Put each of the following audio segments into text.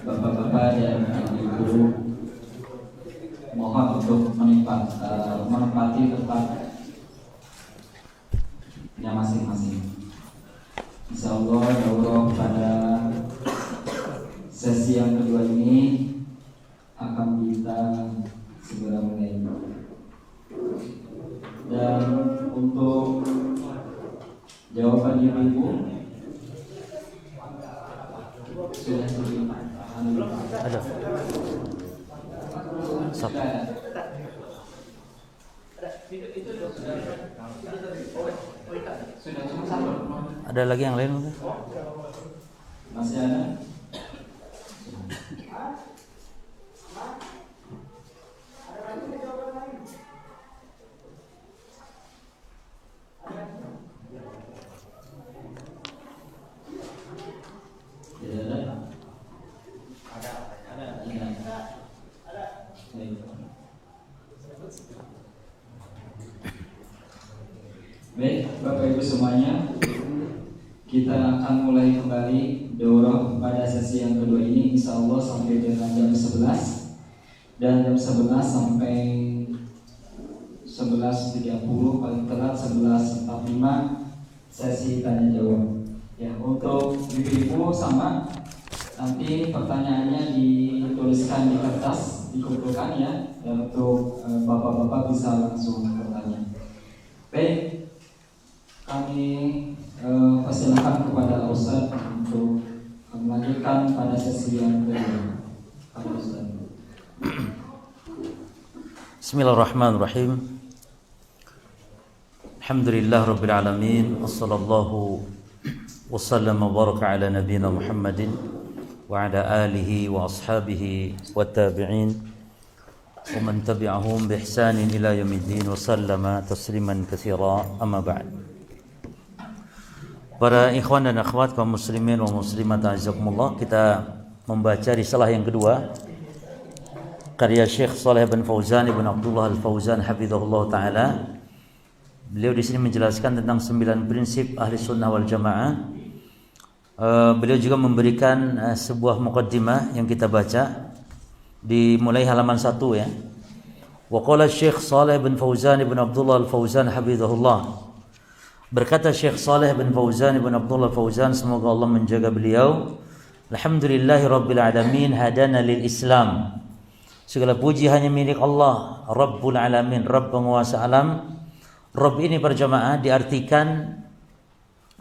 Bapak-bapak dan ibu-ibu, mohon untuk menempati tempatnya masing-masing. Insyaallah daurah pada sesi yang kedua ini akan kita segera mulai. Dan untuk jawaban ibu-ibu sudah ada. Satu. Ada lagi yang lain mungkin? Masih ada? Baik, Bapak Ibu semuanya, kita akan mulai kembali daurah pada sesi yang kedua ini, insya Allah sampai dengan jam 11 dan jam 11 sampai 11.30 paling telat 11.45 sesi tanya jawab. Ya, untuk ibu-ibu sama, nanti pertanyaannya dituliskan di kertas, dikumpulkan ya, dan untuk bapak-bapak bisa langsung bertanya. Baik. Kami persilakan kepada Ustaz untuk melanjutkan pada sesi yang kedua. Bismillahirrahmanirrahim. Alhamdulillah Rabbil Alamin. Wassallallahu wasallam wa baraka ala nabiyina Muhammadin wa ala alihi wa ashabihi wa tabi'in wa man tabi'ahum bi ihsanin ila yaumiddin wa sallama tasliman katsira, amma ba'd. Para ikhwan dan akhwat kaum muslimin wa muslimat azakumullah, kita membaca risalah yang kedua karya Syekh Shalih bin Fauzan ibn Abdullah Al-Fauzan hafizahullah taala. Beliau di sini menjelaskan tentang 9 prinsip ahli sunnah wal jamaah. Beliau juga memberikan sebuah muqaddimah yang kita baca dimulai halaman 1 ya. Wa qala Syekh Shalih bin Fauzan ibn Abdullah Al-Fauzan hafizahullah. Berkata Syekh Shalih bin Fauzan ibn Abdullah Fauzan, semoga Allah menjaga beliau. Alhamdulillahi Rabbil Alamin hadana lil Islam. Segala puji hanya milik Allah Rabbul Alamin, Rabb penguasa alam. Rabb ini berjamaah diartikan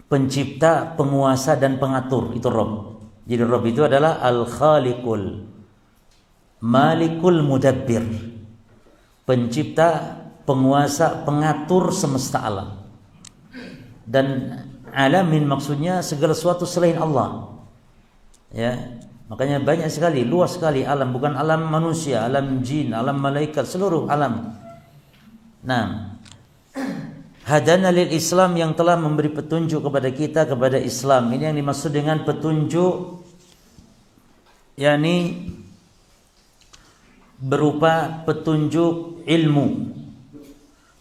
pencipta, penguasa dan pengatur, itu Rabb. Jadi Rabb itu adalah Al-Khaliqul Malikul Mudabbir, pencipta, penguasa, pengatur semesta alam. Dan alamin maksudnya segala sesuatu selain Allah. Ya, makanya banyak sekali, luas sekali alam, bukan alam manusia, alam jin, alam malaikat, seluruh alam. Nah, hadana lil Islam, yang telah memberi petunjuk kepada kita kepada Islam. Ini yang dimaksud dengan petunjuk, yakni berupa petunjuk ilmu.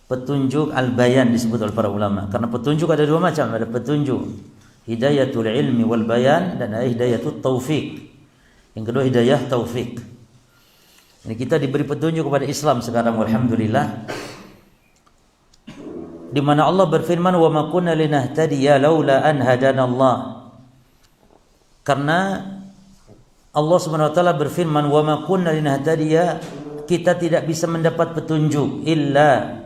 Petunjuk al-bayan disebut oleh para ulama. Karena petunjuk ada 2 macam, ada petunjuk hidayatul ilmi wal bayan dan ada hidayatul taufik. Yang kedua hidayah taufik. Ini kita diberi petunjuk kepada Islam sekarang, alhamdulillah. Di mana Allah berfirman, "Wa ma kunna linahtadiya laula an hadanallah." Karena Allah Subhanahu wa taala berfirman, "Wa ma kunna linahtadiya," kita tidak bisa mendapat petunjuk illa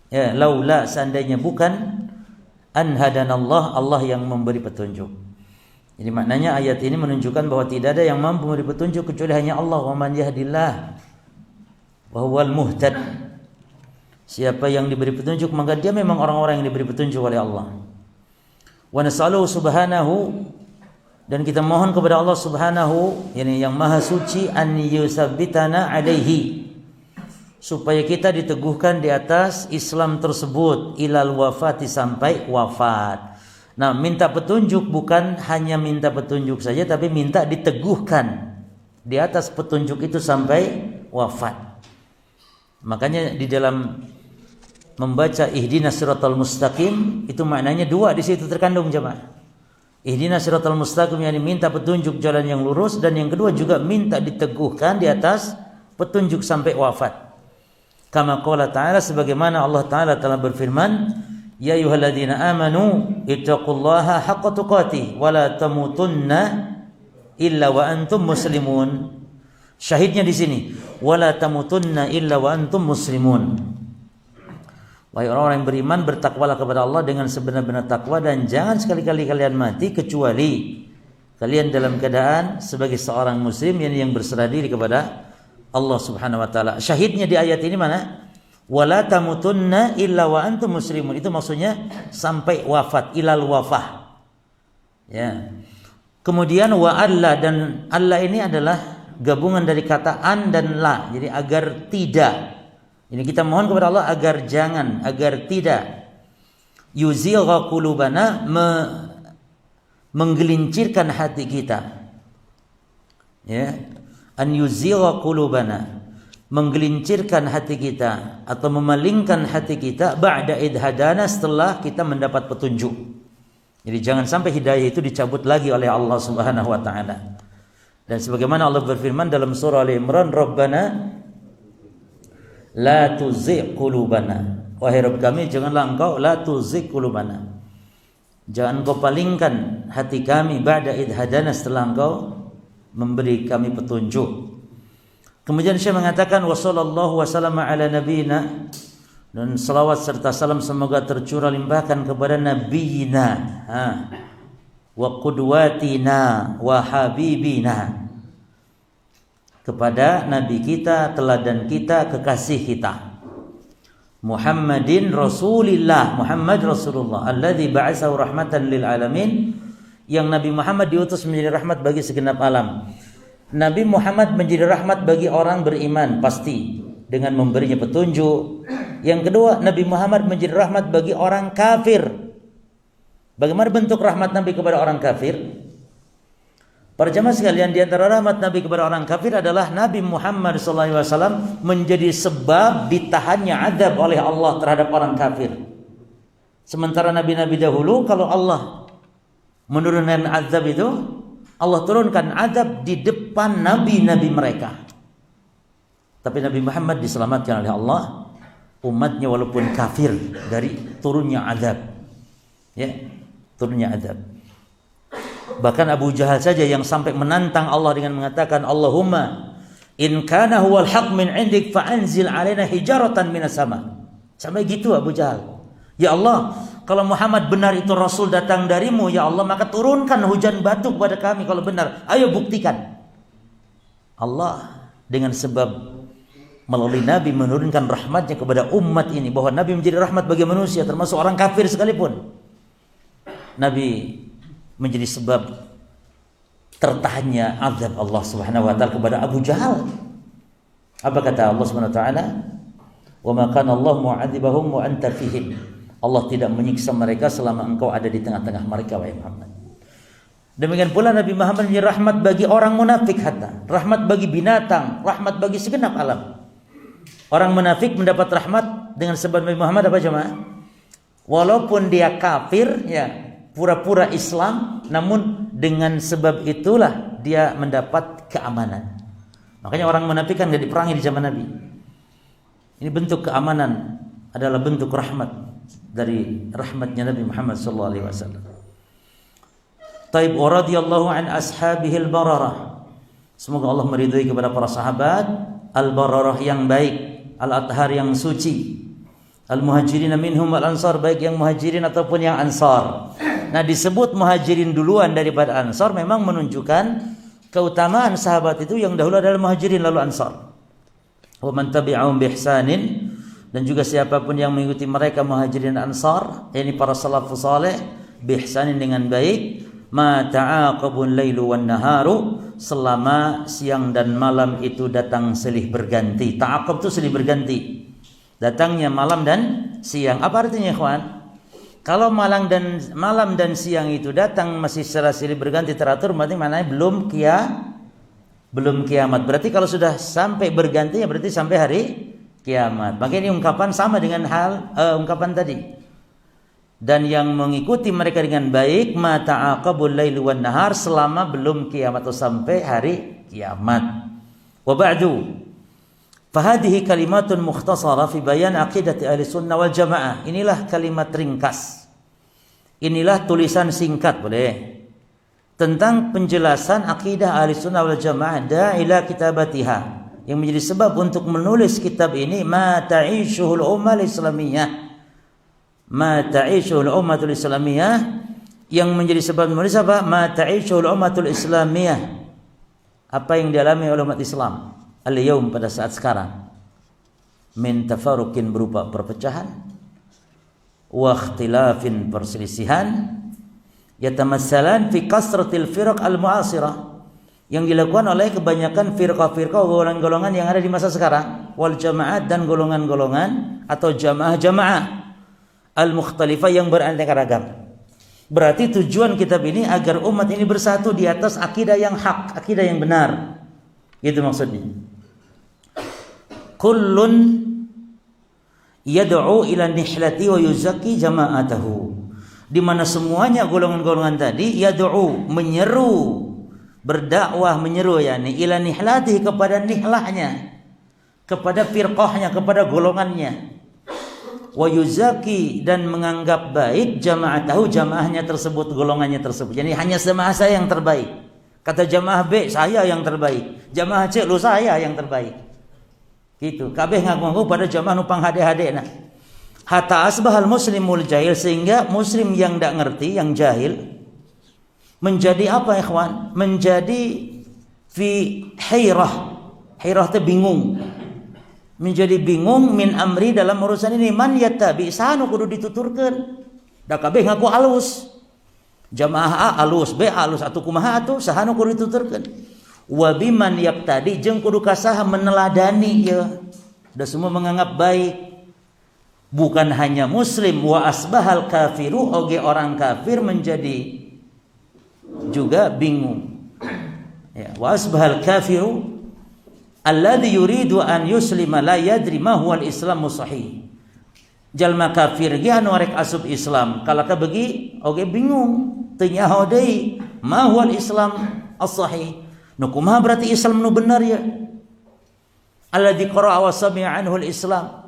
ya, laula, seandainya bukan an hadanallah, Allah yang memberi petunjuk. Jadi maknanya ayat ini menunjukkan bahwa tidak ada yang mampu memberi petunjuk kecuali hanya Allah. Wa man yahdillah wa huwal muhtad. Siapa yang diberi petunjuk maka dia memang orang-orang yang diberi petunjuk oleh Allah. Wa nas'aluhu subhanahu, dan kita mohon kepada Allah Subhanahu, yakni yang maha suci, an yusabbitana alaihi, supaya kita diteguhkan di atas Islam tersebut ilal wafati, sampai wafat. Nah, minta petunjuk bukan hanya minta petunjuk saja, tapi minta diteguhkan di atas petunjuk itu sampai wafat. Makanya di dalam membaca ihdinas siratal mustaqim itu maknanya 2 di situ terkandung jemaah. Ihdinas siratal mustaqim, yakni minta petunjuk jalan yang lurus, dan yang kedua juga minta diteguhkan di atas petunjuk sampai wafat. Kama qala ta'ala, sebagaimana Allah Ta'ala telah berfirman, ya ayyuhalladzina amanu ittaqullaha haqqa tuqatih wa la tamutunna illa wa antum muslimun. Syahidnya di sini, wala tamutunna illa wa antum muslimun. Wahai orang-orang yang beriman, bertakwalah kepada Allah dengan sebenar-benar takwa, dan jangan sekali-kali kalian mati kecuali kalian dalam keadaan sebagai seorang muslim yang berserah diri kepada Allah Subhanahu wa taala. Syahidnya di ayat ini mana? Wala tamutunna illa wa antum muslimun. Itu maksudnya sampai wafat, ilal wafah. Ya. Kemudian wa alla, dan alla ini adalah gabungan dari kata an dan la. Jadi agar tidak. Ini kita mohon kepada Allah agar jangan, agar tidak. Yuzigha qulubana, menggelincirkan hati kita. Ya. An yuzigha qulubana, menggelincirkan hati kita atau memalingkan hati kita ba'da idhadana, setelah kita mendapat petunjuk. Jadi jangan sampai hidayah itu dicabut lagi oleh Allah Subhanahu wa taala. Dan sebagaimana Allah berfirman dalam surah Al-Imran, Rabbana la tuzigh qulubana, wahai Rabb kami, janganlah engkau la tuzigh qulubana, jangan engkau palingkan hati kami ba'da idhadana, setelah engkau memberi kami petunjuk. Kemudian Syekh mengatakan wa sallallahu wasallam ala nabiyina, dan salawat serta salam semoga tercurah limpahkan kepada nabiyina wa qudwatina wa habibina, kepada nabi kita, teladan kita, kekasih kita, Muhammadin Rasulillah, Muhammad Rasulullah, alladzi ba'atsahu rahmatan lil alamin, yang Nabi Muhammad diutus menjadi rahmat bagi segenap alam. Nabi Muhammad menjadi rahmat bagi orang beriman pasti dengan memberinya petunjuk. Yang kedua, Nabi Muhammad menjadi rahmat bagi orang kafir. Bagaimana bentuk rahmat Nabi kepada orang kafir? Para jamaah sekalian, di antara rahmat Nabi kepada orang kafir adalah Nabi Muhammad SAW menjadi sebab ditahannya azab oleh Allah terhadap orang kafir. Sementara nabi-nabi dahulu, kalau Allah menurunkan azab itu, Allah turunkan azab di depan nabi-nabi mereka. Tapi Nabi Muhammad diselamatkan oleh Allah, umatnya walaupun kafir, dari turunnya azab. Ya, turunnya azab. Bahkan Abu Jahal saja yang sampai menantang Allah dengan mengatakan, Allahumma in kana huwal haq min indik fa'anzil alaina hijaratan minas sama. Sampai gitu Abu Jahal. Ya Allah, kalau Muhammad benar itu Rasul datang darimu, ya Allah, maka turunkan hujan batu kepada kami kalau benar. Ayo buktikan. Allah dengan sebab melalui Nabi menurunkan rahmatnya kepada umat ini, bahwa Nabi menjadi rahmat bagi manusia termasuk orang kafir sekalipun. Nabi menjadi sebab tertahannya azab Allah Subhanahu wa taala kepada Abu Jahal. Apa kata Allah Subhanahu wa taala? Wa ma kana Allah mu'adzibahum wa anta fihim. Allah tidak menyiksa mereka selama engkau ada di tengah-tengah mereka, wahai Muhammad. Demikian pula Nabi Muhammad menjadi rahmat bagi orang munafik, hatta rahmat bagi binatang, rahmat bagi segenap alam. Orang munafik mendapat rahmat dengan sebab Nabi Muhammad apa jemaah? Walaupun dia kafir, ya, pura-pura Islam, namun dengan sebab itulah dia mendapat keamanan. Makanya orang munafik kan enggak diperangi di zaman Nabi. Ini bentuk keamanan, adalah bentuk rahmat dari rahmatnya Nabi Muhammad sallallahu alaihi wasallam. Taib radhiyallahu an ashabihil bararah. Semoga Allah meridhai kepada para sahabat al-bararah yang baik, al-athhar yang suci, al-muhajirin minhum al-ansar, baik yang muhajirin ataupun yang ansar. Nah, disebut muhajirin duluan daripada ansar memang menunjukkan keutamaan sahabat itu yang dahulu adalah muhajirin lalu ansar. Wa man tabi'ahum bi ihsanin, dan juga siapapun yang mengikuti mereka muhajirin dan ansar, yakni para salafus saleh, bi ihsanin dengan baik, ma ta'aqabul lailu wan naharu, selama siang dan malam itu datang silih berganti. Ta'aqab itu silih berganti, datangnya malam dan siang. Apa artinya, ikhwan? Kalau malam dan siang itu datang masih secara silih berganti teratur, berarti maknanya belum kiamat. Berarti kalau sudah sampai berganti, ya berarti sampai hari kiamat. Maka ini ungkapan sama dengan hal ungkapan tadi. dan yang mengikuti mereka dengan baik ma ta'aqabul laili wan nahar, selama belum kiamat atau sampai hari kiamat. Wa ba'du, fahadihi kalimatun mukhtasara fi bayan aqidati ahli sunnah wal jamaah. Inilah kalimat ringkas, inilah tulisan singkat boleh, tentang penjelasan akidah ahli sunnah wal jamaah da'ila kitabatiha, yang menjadi sebab untuk menulis kitab ini, ma ta'ishuhul ummah islamiyah, ma ta'ishuhul ummatul islamiyah, yang menjadi sebab menulis apa? Ma ta'ishuhul ummatul islamiyah, apa yang dialami oleh umat Islam al-yaum, pada saat sekarang, min tafaruqin, berupa perpecahan, wa ikhtilafin, perselisihan, yatamassalan fi kasratil firaq al-mu'asirah, yang dilakukan oleh kebanyakan firqah-firqah, golongan-golongan yang ada di masa sekarang, wal jamaat, dan golongan-golongan atau jamaah-jamaah al-mukhtalifah yang beraneka ragam. Berarti tujuan kitab ini agar umat ini bersatu di atas akidah yang hak, akidah yang benar. Itu maksudnya. Kullun yad'u ila nihlati wa yuzakki jama'atahu, di mana semuanya golongan-golongan tadi yad'u, menyeru, berdakwah, menyeru, yakni ila nihlati, kepada nihlahnya, kepada firqahnya, kepada golongannya, wa yuzaki, dan menganggap baik jama'atahu, jamaahnya tersebut, golongannya tersebut. Jadi hanya jamaah saya yang terbaik. Kata jamaah B, saya yang terbaik. Jamaah C, lu saya yang terbaik. Gitu. Kabeh ngaku-ngaku pada jamaah nupang hade-hade nah. Hatta asbahal muslimul jahil, sehingga muslim yang tidak ngerti, yang jahil, menjadi apa ikhwan? Menjadi fi hairah. Hairah itu bingung. Menjadi bingung min amri, dalam urusan ini. Man yattabi, sanu kudu dituturkeun. Da kabeh ngaku alus. Jamaah A alus, B alus, atuh kumaha atuh, sahanu kudu dituturkeun. Wa biman yaqtadi, jeung kudu kasaha meneladani ya. Da semua menganggap baik. Bukan hanya muslim, wa asbahal kafiru, oge orang kafir menjadi juga bingung. Ya, wa asbahal kafiru alladhi yuridu an yuslima la yadri ma huwa al-islamu sahih. Jalma kafir ge anu rek asup Islam, kalaka beugi oge bingung, teu nyaho deui ma huwa al-islam as-sahih. Nu kumaha berarti Islam nu bener ya? Alladzi qara'a wa sami'a anhu al-islam.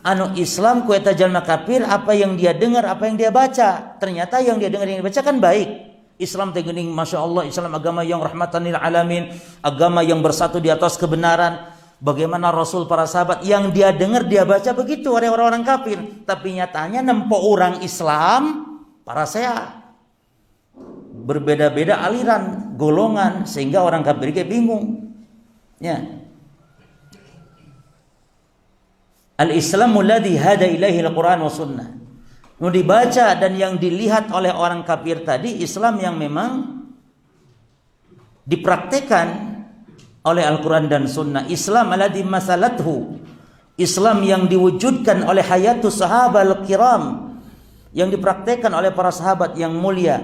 Anu Islam ku eta jalma kafir, apa yang dia dengar, apa yang dia baca. Ternyata yang dia dengar, yang dia baca kan baik. Islam teh geuning, Masya Allah, Islam agama yang rahmatan lil alamin, agama yang bersatu di atas kebenaran. Bagaimana Rasul, para sahabat, yang dia dengar, dia baca begitu oleh orang-orang kafir. Tapi nyatanya nempo orang Islam, para saya berbeda-beda aliran, golongan, sehingga orang kafir kayak bingung. Ya. Al-Islamu alladhi hada ilaihi al-Quran wa sunnah. Nu dibaca dan yang dilihat oleh orang kafir tadi, Islam yang memang dipraktekan oleh Al-Quran dan Sunnah. Islam alladhi masalathu, Islam yang diwujudkan oleh hayatus sahabat kiram, yang dipraktekan oleh para sahabat yang mulia.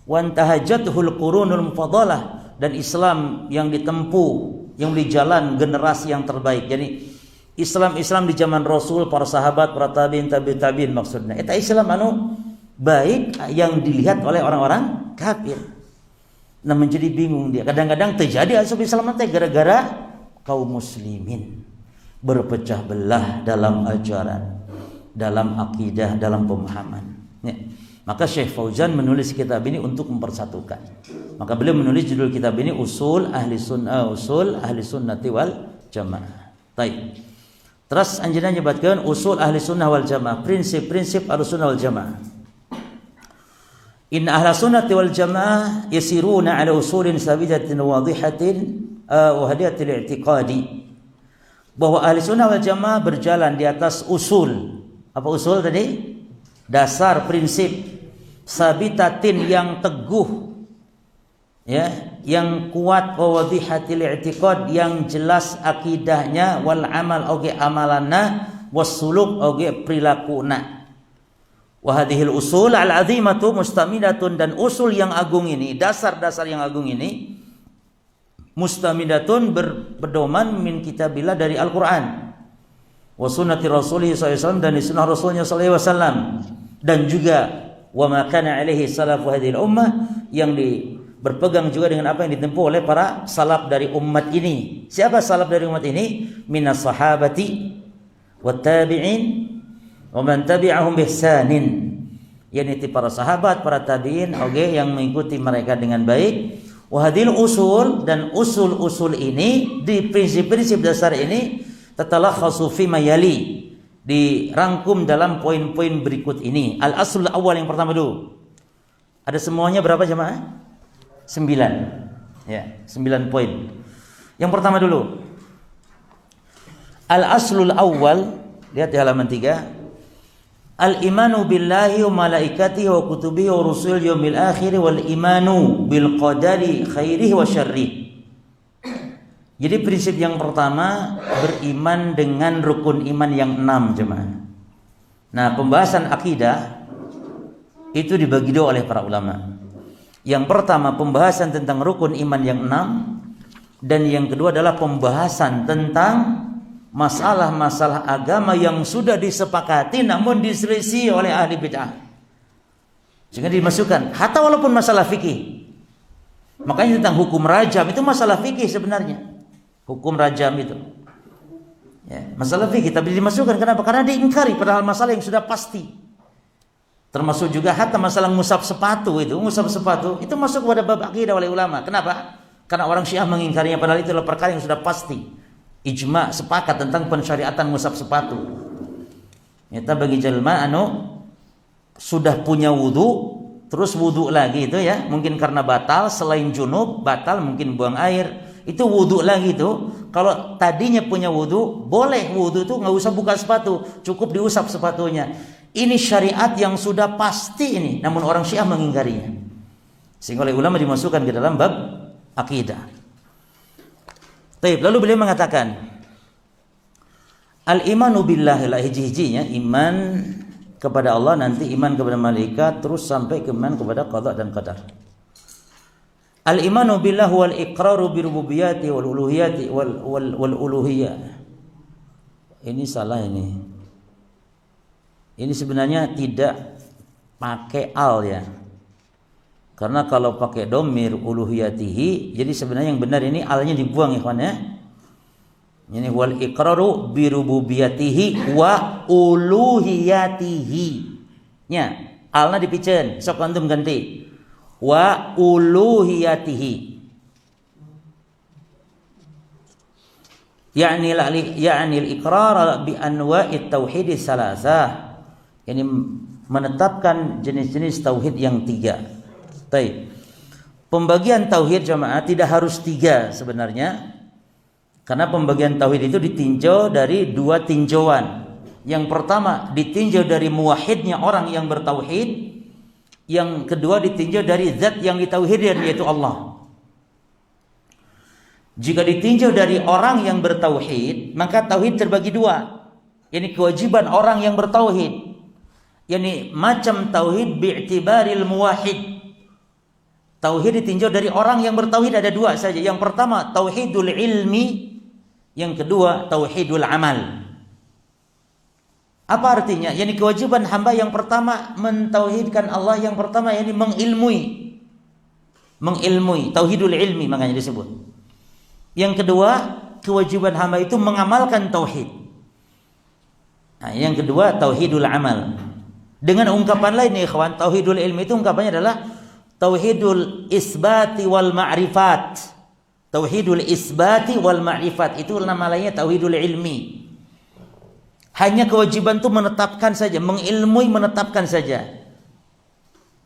Wantahajatuhul qurunul mufadalah, dan Islam yang ditempuh, yang di jalan generasi yang terbaik. Jadi Islam di zaman Rasul, para sahabat, para tabi'in maksudnya. Eta Islam anu baik yang dilihat oleh orang-orang kafir. Nah, menjadi bingung dia. Kadang-kadang terjadi asup Islam teh gara-gara kaum muslimin berpecah belah dalam ajaran, dalam akidah, dalam pemahaman. Ya. Maka Syekh Fauzan menulis kitab ini untuk mempersatukan. Maka beliau menulis judul kitab ini Usul Ahli Sunnati wal Jamaah. Baik. Terus anjeunna nyebatkeun usul Ahli Sunnah wal Jamaah, prinsip-prinsip Ahli Sunnah wal Jamaah. Inna Ahli Sunnati wal Jamaah yasiruna ala usulin sabidatin wadihatin wa hadiyatil i'tiqadi. Bahwa Ahli Sunnah wal Jamaah berjalan di atas usul. Apa usul tadi? Dasar, prinsip sabitatin yang teguh, ya, yang kuat, wa wadihatil i'tiqad, yang jelas akidahnya, wal amal oge amalanna, wasuluk oge prilakuna. Wa hadhil usul al azimatu mustamidatun, dan usul yang agung ini, dasar-dasar yang agung ini, mustamidatun, berpedoman min kitabillah, dari Al-Qur'an, wa sunnati Rasulih SAW, dan di sunnah Rasulnya SAW, dan juga wa ma kana alaihi salafu hadhil ummah, yang berpegang juga dengan apa yang ditempuh oleh para salaf dari umat ini. Siapa salaf dari umat ini? Minas sahabati wat tabi'in wa man tabi'ahum bi ihsanin. Yakni para sahabat, para tabi'in, yang mengikuti mereka dengan baik. Wa hadhil usul, dan usul-usul ini, di prinsip-prinsip dasar ini, tatalakhasu fi ma yali, dirangkum dalam poin-poin berikut ini. Al-aslul awal, yang pertama dulu. Ada semuanya berapa jemaah? 9. Ya, 9 poin. Yang pertama dulu. Al-aslul awal, lihat di halaman 3. Al-imanu billahi wa malaikatihi wa kutubihi wa rusul yaumil akhir wal imanu bil qadari khairihi wa syarrihi. Jadi prinsip yang pertama, beriman dengan rukun iman yang 6 jemaah. Nah, pembahasan akidah itu dibagi dua oleh para ulama. Yang pertama pembahasan tentang rukun iman yang 6, dan yang kedua adalah pembahasan tentang masalah-masalah agama yang sudah disepakati namun diselisih oleh ahli bid'ah, sehingga dimasukkan hatta walaupun masalah fikih. Makanya tentang hukum rajam itu masalah fikih sebenarnya. Hukum rajam itu ya, masalah fikih, tapi dimasukkan. Kenapa? Karena diingkari padahal masalah yang sudah pasti. Termasuk juga hatta masalah ngusap sepatu itu masuk pada bab akidah oleh ulama. Kenapa? Karena orang Syiah mengingkarinya padahal itu adalah perkara yang sudah pasti. Ijma sepakat tentang pensyariatan ngusap sepatu. Nyata bagi jelma sudah punya wudu, terus wudu lagi itu ya, mungkin karena batal, selain junub batal, mungkin buang air, itu wudu lagi itu. Kalau tadinya punya wudu, boleh wudu itu nggak usah buka sepatu, cukup diusap sepatunya. Ini syariat yang sudah pasti ini, namun orang Syiah mengingkarinya, sehingga oleh ulama dimasukkan ke dalam bab akidah. Baik, lalu beliau mengatakan al-imanu billahi, la hiji-hijinya iman kepada Allah, nanti iman kepada malaikat, terus sampai ke iman kepada qada dan qadar. Al-imanu billahi wal iqraru bi rububiyyati wal uluhiyati wal uluhiyah. Ini salah ini. Ini sebenarnya tidak pakai al ya. Karena kalau pakai domir uluhiyatihi, jadi sebenarnya yang benar ini alnya dibuang ikhwan ya. Ini wal iqraru bi rububiyatihi wa uluhiyatihi. Nya, alna dipiceun, sok antum ganti. Wa uluhiyatihi. Ya'ni al-iqrar bi anwa'it tauhid salasah. Ini menetapkan jenis-jenis tauhid yang 3. Baik. Pembagian tauhid jamaah tidak harus 3 sebenarnya. Karena pembagian tauhid itu ditinjau dari 2 tinjauan. Yang pertama ditinjau dari muwahhidnya orang yang bertauhid. Yang kedua ditinjau dari zat yang ditauhidkan, yaitu Allah. Jika ditinjau dari orang yang bertauhid, maka tauhid terbagi 2. Ini kewajiban orang yang bertauhid. Yani macam tauhid bi'tibaril muwahhid. Tauhid ditinjau dari orang yang bertauhid ada 2 saja. Yang pertama tauhidul ilmi, yang kedua tauhidul amal. Apa artinya? Yani kewajiban hamba yang pertama mentauhidkan Allah, yang pertama yani mengilmui, tauhidul ilmi makanya disebut. Yang kedua kewajiban hamba itu mengamalkan tauhid. Nah, yang kedua tauhidul amal. Dengan ungkapan lain nih ikhwan, tauhidul ilmi itu ungkapannya adalah tauhidul isbati wal ma'rifat. Tauhidul isbati wal ma'rifat itu nama lainnya tauhidul ilmi. Hanya kewajiban itu menetapkan saja, mengilmui, menetapkan saja.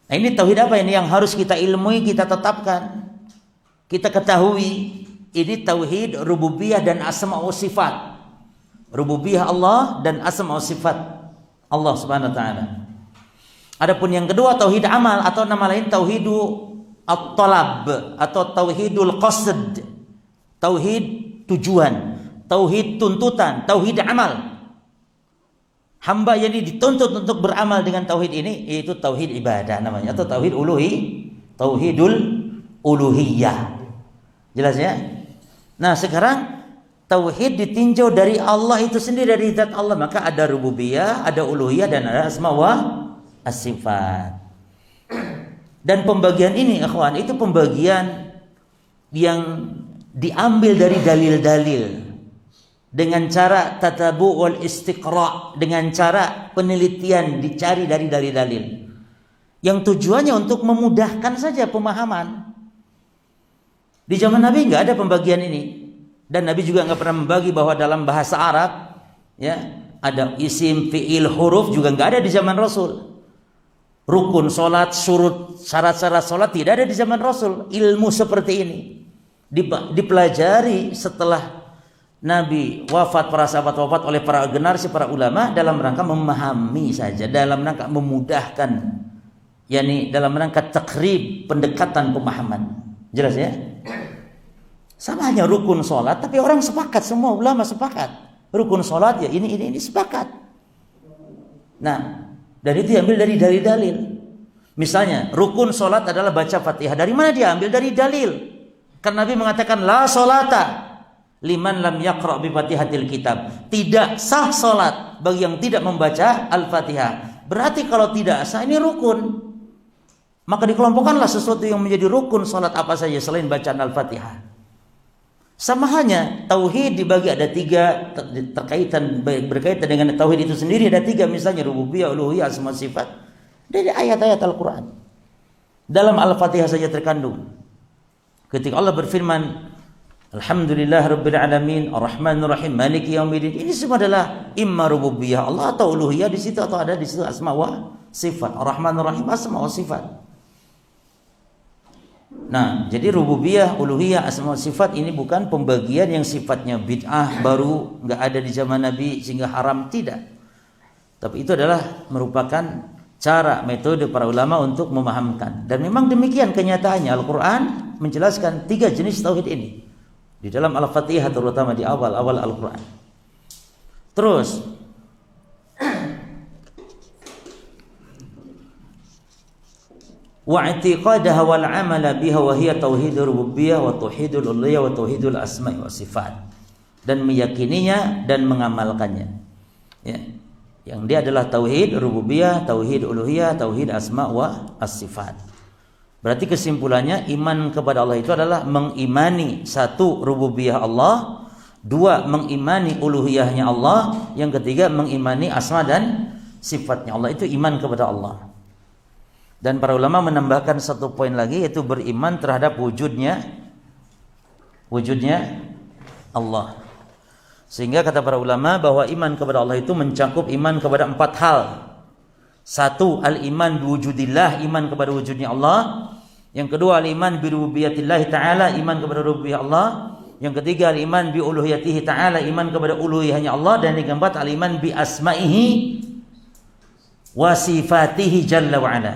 Nah, ini tauhid apa ini yang harus kita ilmui, kita tetapkan, kita ketahui. Ini tauhid rububiyah dan asma wa sifat. Rububiyah Allah dan asma wa sifat Allah Subhanahu wa taala. Adapun yang kedua tauhid amal, atau nama lain tauhidu at-talab atau tauhidul qasd. Tauhid tujuan, tauhid tuntutan, tauhid amal. Hamba yang dituntut untuk beramal dengan tauhid ini, yaitu tauhid ibadah namanya, atau tauhid tauhidul uluhiyah. Jelas ya? Nah, sekarang tauhid ditinjau dari Allah itu sendiri, dari zat Allah, maka ada rububiyah, ada uluhiyah, dan ada asma wa as-sifat. Dan pembagian ini ikhwan, itu pembagian yang diambil dari dalil-dalil dengan cara tatabu wal istiqra, dengan cara penelitian dicari dari dalil-dalil yang tujuannya untuk memudahkan saja pemahaman. Di zaman Nabi nggak ada pembagian ini, dan Nabi juga nggak pernah membagi bahwa dalam bahasa Arab ya ada isim, fiil, huruf, juga nggak ada di zaman Rasul. Rukun solat, surut, syarat-syarat solat tidak ada di zaman Rasul. Ilmu seperti ini dipelajari setelah Nabi wafat, para sahabat wafat, oleh para generasi para ulama dalam rangka memahami saja, dalam rangka memudahkan, yakni dalam rangka takrib, pendekatan pemahaman. Jelas ya? Sama hanya rukun solat, tapi orang sepakat, semua ulama sepakat. Rukun solat ya ini sepakat. Nah, dan itu diambil dari dalil-dalil. Misalnya, rukun solat adalah baca Fatihah. Dari mana dia ambil? Dari dalil. Karena Nabi mengatakan la solata liman lam yaqra bi Fatihatil kitab. Tidak sah solat bagi yang tidak membaca Al-Fatihah. Berarti kalau tidak sah ini rukun. Maka dikelompokkanlah sesuatu yang menjadi rukun solat apa saja selain bacaan Al-Fatihah. Sama hanya tauhid dibagi ada 3, berkaitan dengan tauhid itu sendiri ada 3, misalnya rububiyah, uluhiyah, asma sifat dari ayat-ayat Al-Quran. Dalam Al-Fatihah saja terkandung. Ketika Allah berfirman, Alhamdulillah Rabbil Alamin, Ar-Rahmanir Rahim, Maliki Yaumiddin, ini semua adalah imma rububiyah Allah atau uluhiyah di situ, atau ada di situ asma wa sifat. Ar-Rahmanir Rahim asma wa sifat. Nah, jadi rububiyah, uluhiyah, asma sifat ini bukan pembagian yang sifatnya bid'ah, baru, nggak ada di zaman Nabi sehingga haram, tidak. Tapi itu adalah merupakan cara, metode para ulama untuk memahamkan. Dan memang demikian kenyataannya. Al-Quran menjelaskan 3 jenis tauhid ini di dalam Al-Fatihah, terutama di awal-awal Al-Quran. Terus wa i'tiqadaha wal 'amala biha wa hiya tauhidur rububiyyah wa tauhidul uluhiyah wa tauhidul asma'i wa sifat, dan meyakininya dan mengamalkannya ya, yang dia adalah tauhid rububiyah, tauhid uluhiyah, tauhid asma' wa as-sifat. Berarti kesimpulannya iman kepada Allah itu adalah mengimani 1 rububiyah Allah, 2 mengimani uluhiyahnya Allah, yang ketiga mengimani asma dan sifatnya Allah. Itu iman kepada Allah. Dan para ulama menambahkan 1 poin lagi, yaitu beriman terhadap wujudnya Allah. Sehingga kata para ulama bahwa iman kepada Allah itu mencakup iman kepada 4 hal. 1, al-iman biwujudillah, iman kepada wujudnya Allah. Yang kedua, al-iman birububiyatillah ta'ala, iman kepada rububiyah Allah. Yang ketiga, al-iman biuluhiyatihi ta'ala, iman kepada uluhiyahnya Allah. Dan yang keempat, al-iman bi asma'ihi wa sifatihi jalla wa'ala,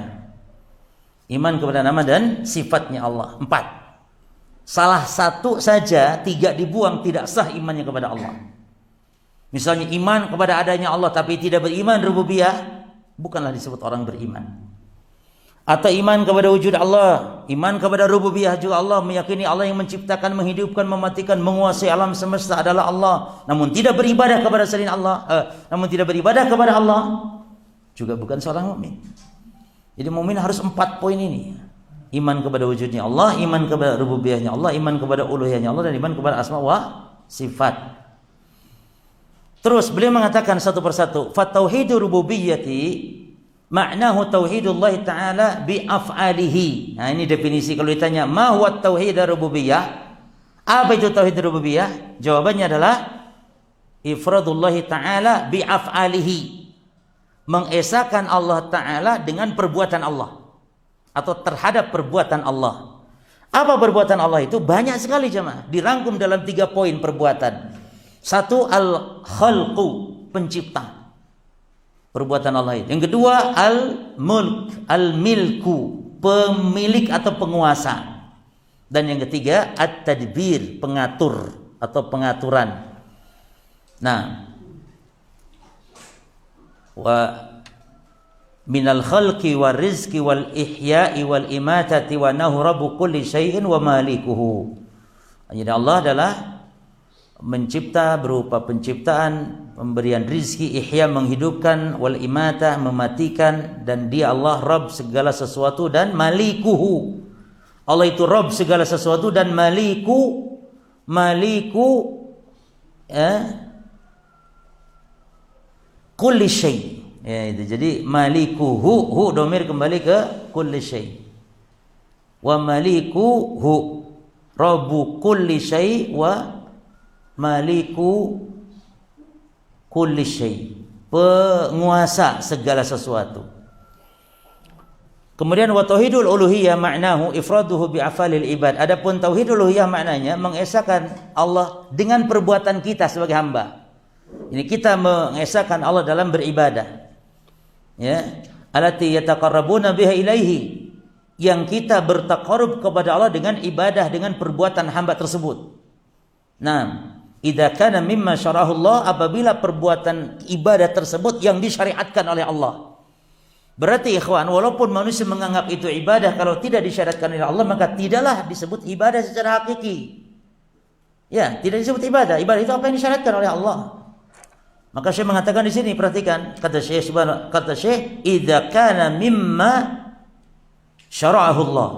iman kepada nama dan sifatnya Allah. 4. Salah satu saja, 3 dibuang, tidak sah imannya kepada Allah. Misalnya iman kepada adanya Allah tapi tidak beriman rububiyah, bukanlah disebut orang beriman. Atau iman kepada wujud Allah, iman kepada rububiyah juga Allah, meyakini Allah yang menciptakan, menghidupkan, mematikan, menguasai alam semesta adalah Allah, namun tidak beribadah kepada selain Allah, kepada Allah, juga bukan seorang mukmin. Jadi mukmin harus 4 poin ini. Iman kepada wujudnya Allah, iman kepada rububiyahnya Allah, iman kepada uluhiyahnya Allah, dan iman kepada asma wa sifat. Terus beliau mengatakan satu persatu, fa tauhidur rububiyyati ma'nahu tauhidullah ta'ala bi af'alihi. Nah, ini definisi kalau ditanya ma huwa tauhid rububiyyah? Apa itu tauhid rububiyah? Jawabannya adalah ifradullah ta'ala bi af'alihi. Mengesahkan Allah Ta'ala dengan perbuatan Allah, atau terhadap perbuatan Allah. Apa perbuatan Allah itu? Banyak sekali jemaah, dirangkum dalam 3 poin perbuatan. 1, al-khalqu, pencipta, perbuatan Allah itu. Yang kedua, al-mulk, al-milku, pemilik atau penguasa. Dan yang ketiga, at-tadbir, pengatur atau pengaturan. Nah, wa minal khalqi wal rizqi wal ihya'i wal imatati wa nahu rabbu kulli syai'in wa malikuhu. Jadi Allah adalah mencipta berupa penciptaan, pemberian rizki, ihya menghidupkan, wal imatah mematikan, dan dia Allah Rabb segala sesuatu dan malikuhu. Allah itu Rabb segala sesuatu dan maliku kulli syai. Ya, itu. Jadi malikuhu, hu domir kembali ke kulli syai. Wa malikuhu Rabbu kulli syai wa maliku kulli syai, penguasa segala sesuatu. Kemudian wa tauhidul uluhiyah maknahu ifraduhu bi afalil ibad. Adapun tauhidul uluhiyah maknanya mengesahkan Allah dengan perbuatan kita sebagai hamba. Ini kita mengesahkan Allah dalam beribadah. Ya, allati yataqarrabuna biha ilaihi, yang kita bertaqarrub kepada Allah dengan ibadah, dengan perbuatan hamba tersebut. Nah, idza kana mimma syarahu Allah, apabila perbuatan ibadah tersebut yang disyariatkan oleh Allah. Berarti ikhwan, walaupun manusia menganggap itu ibadah, kalau tidak disyariatkan oleh Allah maka tidaklah disebut ibadah secara hakiki. Ya, tidak disebut ibadah. Ibadah itu apa yang disyariatkan oleh Allah. Maka Syekh mengatakan di sini, perhatikan kata Syekh idza kana mimma syara'ahu Allah,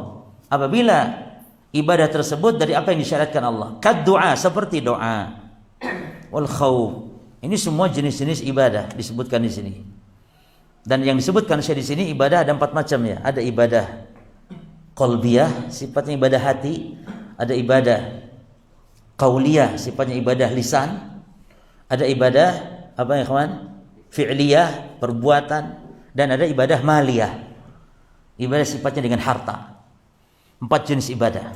apabila ibadah tersebut dari apa yang disyariatkan Allah. Kad doa, seperti doa, wal khauf, ini semua jenis-jenis ibadah disebutkan di sini. Dan yang disebutkan Syekh di sini ibadah ada 4 macam ya. Ada ibadah qalbiyah, sifatnya ibadah hati. Ada ibadah qauliyah, sifatnya ibadah lisan. Ada ibadah apa ya kawan? Fi'liyah, perbuatan. Dan ada ibadah maliyah, ibadah sifatnya dengan harta. 4 jenis ibadah.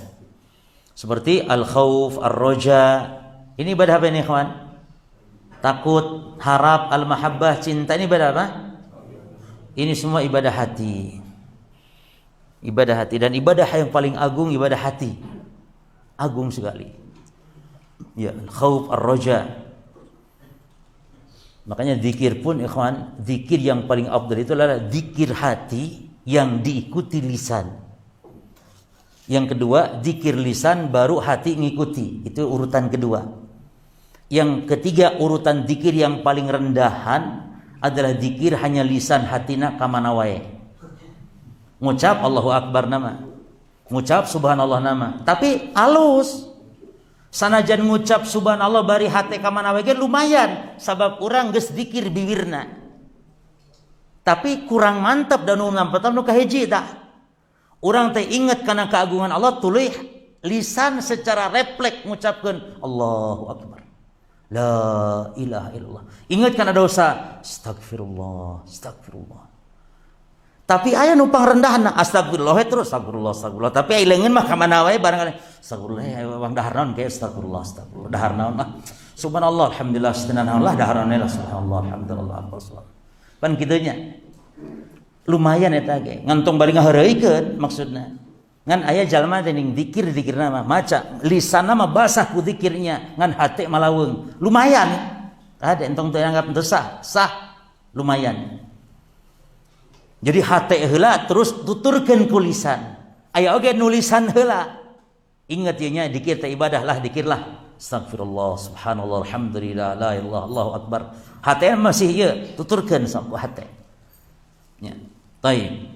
Seperti al-khauf, ar-roja. Ini ibadah apa ini kawan? Takut, harap, al-mahabbah, cinta. Ini ibadah apa? Ini semua ibadah hati. Ibadah hati. Dan ibadah yang paling agung ibadah hati. Agung sekali. Ya, al-khauf, ar-roja. Makanya zikir pun ikhwan, zikir yang paling afdal itu adalah zikir hati yang diikuti lisan. Yang kedua, zikir lisan baru hati ngikuti. Itu urutan kedua. Yang ketiga, urutan zikir yang paling rendahan adalah zikir hanya lisan hatina kamana wae. Ngucap Allahu Akbar nama, ngucap subhanallah nama, tapi halus. Sanajan ngucap subhanallah bari hate kamana wae lumayan, sabab urang geus zikir bibirna. Tapi kurang mantap dan nampatan nu kahiji tah. Urang teh inget kana keagungan Allah, tuluy lisan secara refleks ngucapkeun Allahu Akbar. La ilaha illallah. Ingat kana dosa, astagfirullah, astagfirullah. Tapi aya nu pangrendahan astagfirullah terus astagfirullah. Tapi ai leungeun mah ka mana wae barangkali astagfirullah wang dahar naon kayak astagfirullah. Dahar naon mah subhanallah alhamdulillah setenan Allah dahar naon lah subhanallah alhamdulillah apa. Pan kitu nya. Lumayan eta ge. Ngantong bari ngahareuikeun maksudna. Ngan aya jalma teh ning zikir-zikirna mah maca lisanna mah basah ku zikirnya, ngan hate malaweung. Lumayan. Ada entong teu anggap teu sah lumayan. Jadi hate heula terus tuturkeun ku lisan. Aya oge nulisan heula. Ingat ieu nya zikir teh ibadah lah, zikirlah. Astagfirullah, subhanallah, alhamdulillah, la ilaha illallah, Allahu akbar. Hate masih ieu tuturkeun ku hate. Ya. Taib.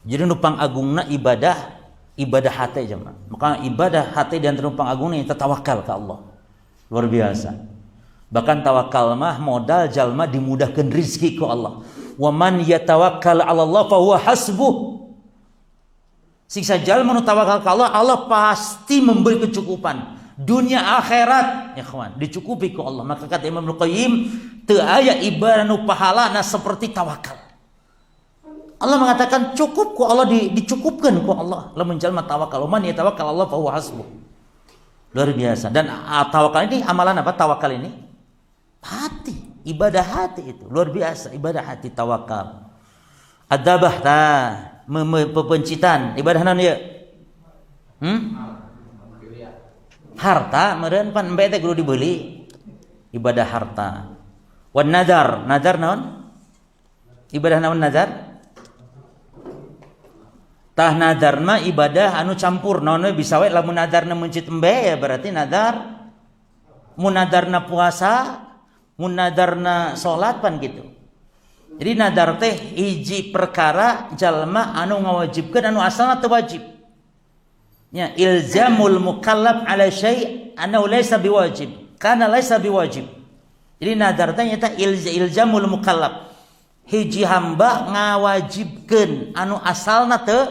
Jadi nupang agungna ibadah hati jemaah. Maka ibadah hati dan numpang agungna yang tawakal ke Allah. Luar biasa. Bahkan tawakal mah modal jalma dimudahkan rizki ku Allah. Wa man yatawakkal 'ala Allah fa huwa hasbuh. Siksa jalma nu tawakal ka Allah, Allah pasti memberi kecukupan. Dunia akhirat, ya kawan, dicukupi ku Allah. Maka kata Imam Al-Qayyim, teu aya ibadah nu pahalana seperti tawakal. Allah mengatakan cukup ku Allah, dicukupkan ku Allah. Lamun jalma tawakal, man yatawakkal Allah fa huwa hasbuh. Luar biasa. Dan tawakal ini amalan apa? Tawakal ini hati, ibadah hati itu. Luar biasa, ibadah hati tawakal. Adabah ta, pepencitan, ibadah naon ieu? Harta meureun pan embe teh kudu dibeli. Ibadah harta. Wan nadar, nadar naon? Ibadah naon nadar? Tah nadar mah ibadah anu campur, naon we bisa we lamun nadarna mencit embe ya berarti nadar mun nadarna puasa, mun nadarna salat pan gitu. Jadi nadar teh hiji perkara jalma anu ngawajibkeun anu asalna teu wajib. Ya, ilzamul mukallaf ala syai' annahu laysa biwajib. Kana laysa biwajib. Jadi nadar teh nyata ilzamul mukallaf. Hiji hamba ngawajibkeun anu asalna teu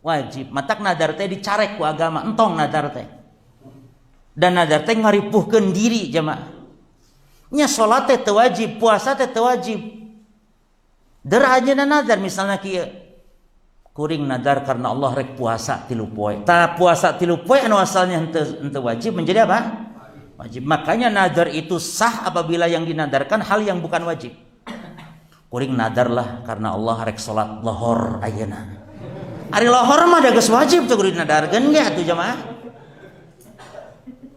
wajib. Matak nadar teh dicarek ku agama, entong nadar teh. Dan nadar teh ngaripuhkeun diri jamaah. Nya salat teh teu wajib, puasa teh teu wajib. Derajeuna nadar misalnya kieu. Kuring nadar karena Allah rek puasa 3 poe. Tah puasa 3 poe anu asalnya henteu wajib menjadi apa? Wajib. Makanya nadar itu sah apabila yang dinadarkan hal yang bukan wajib. Kuring nadar lah karena Allah rek salat lohor ayeuna. Ari lohor mah da geus wajib teh kudu dinadarkeun ge atuh jamaah.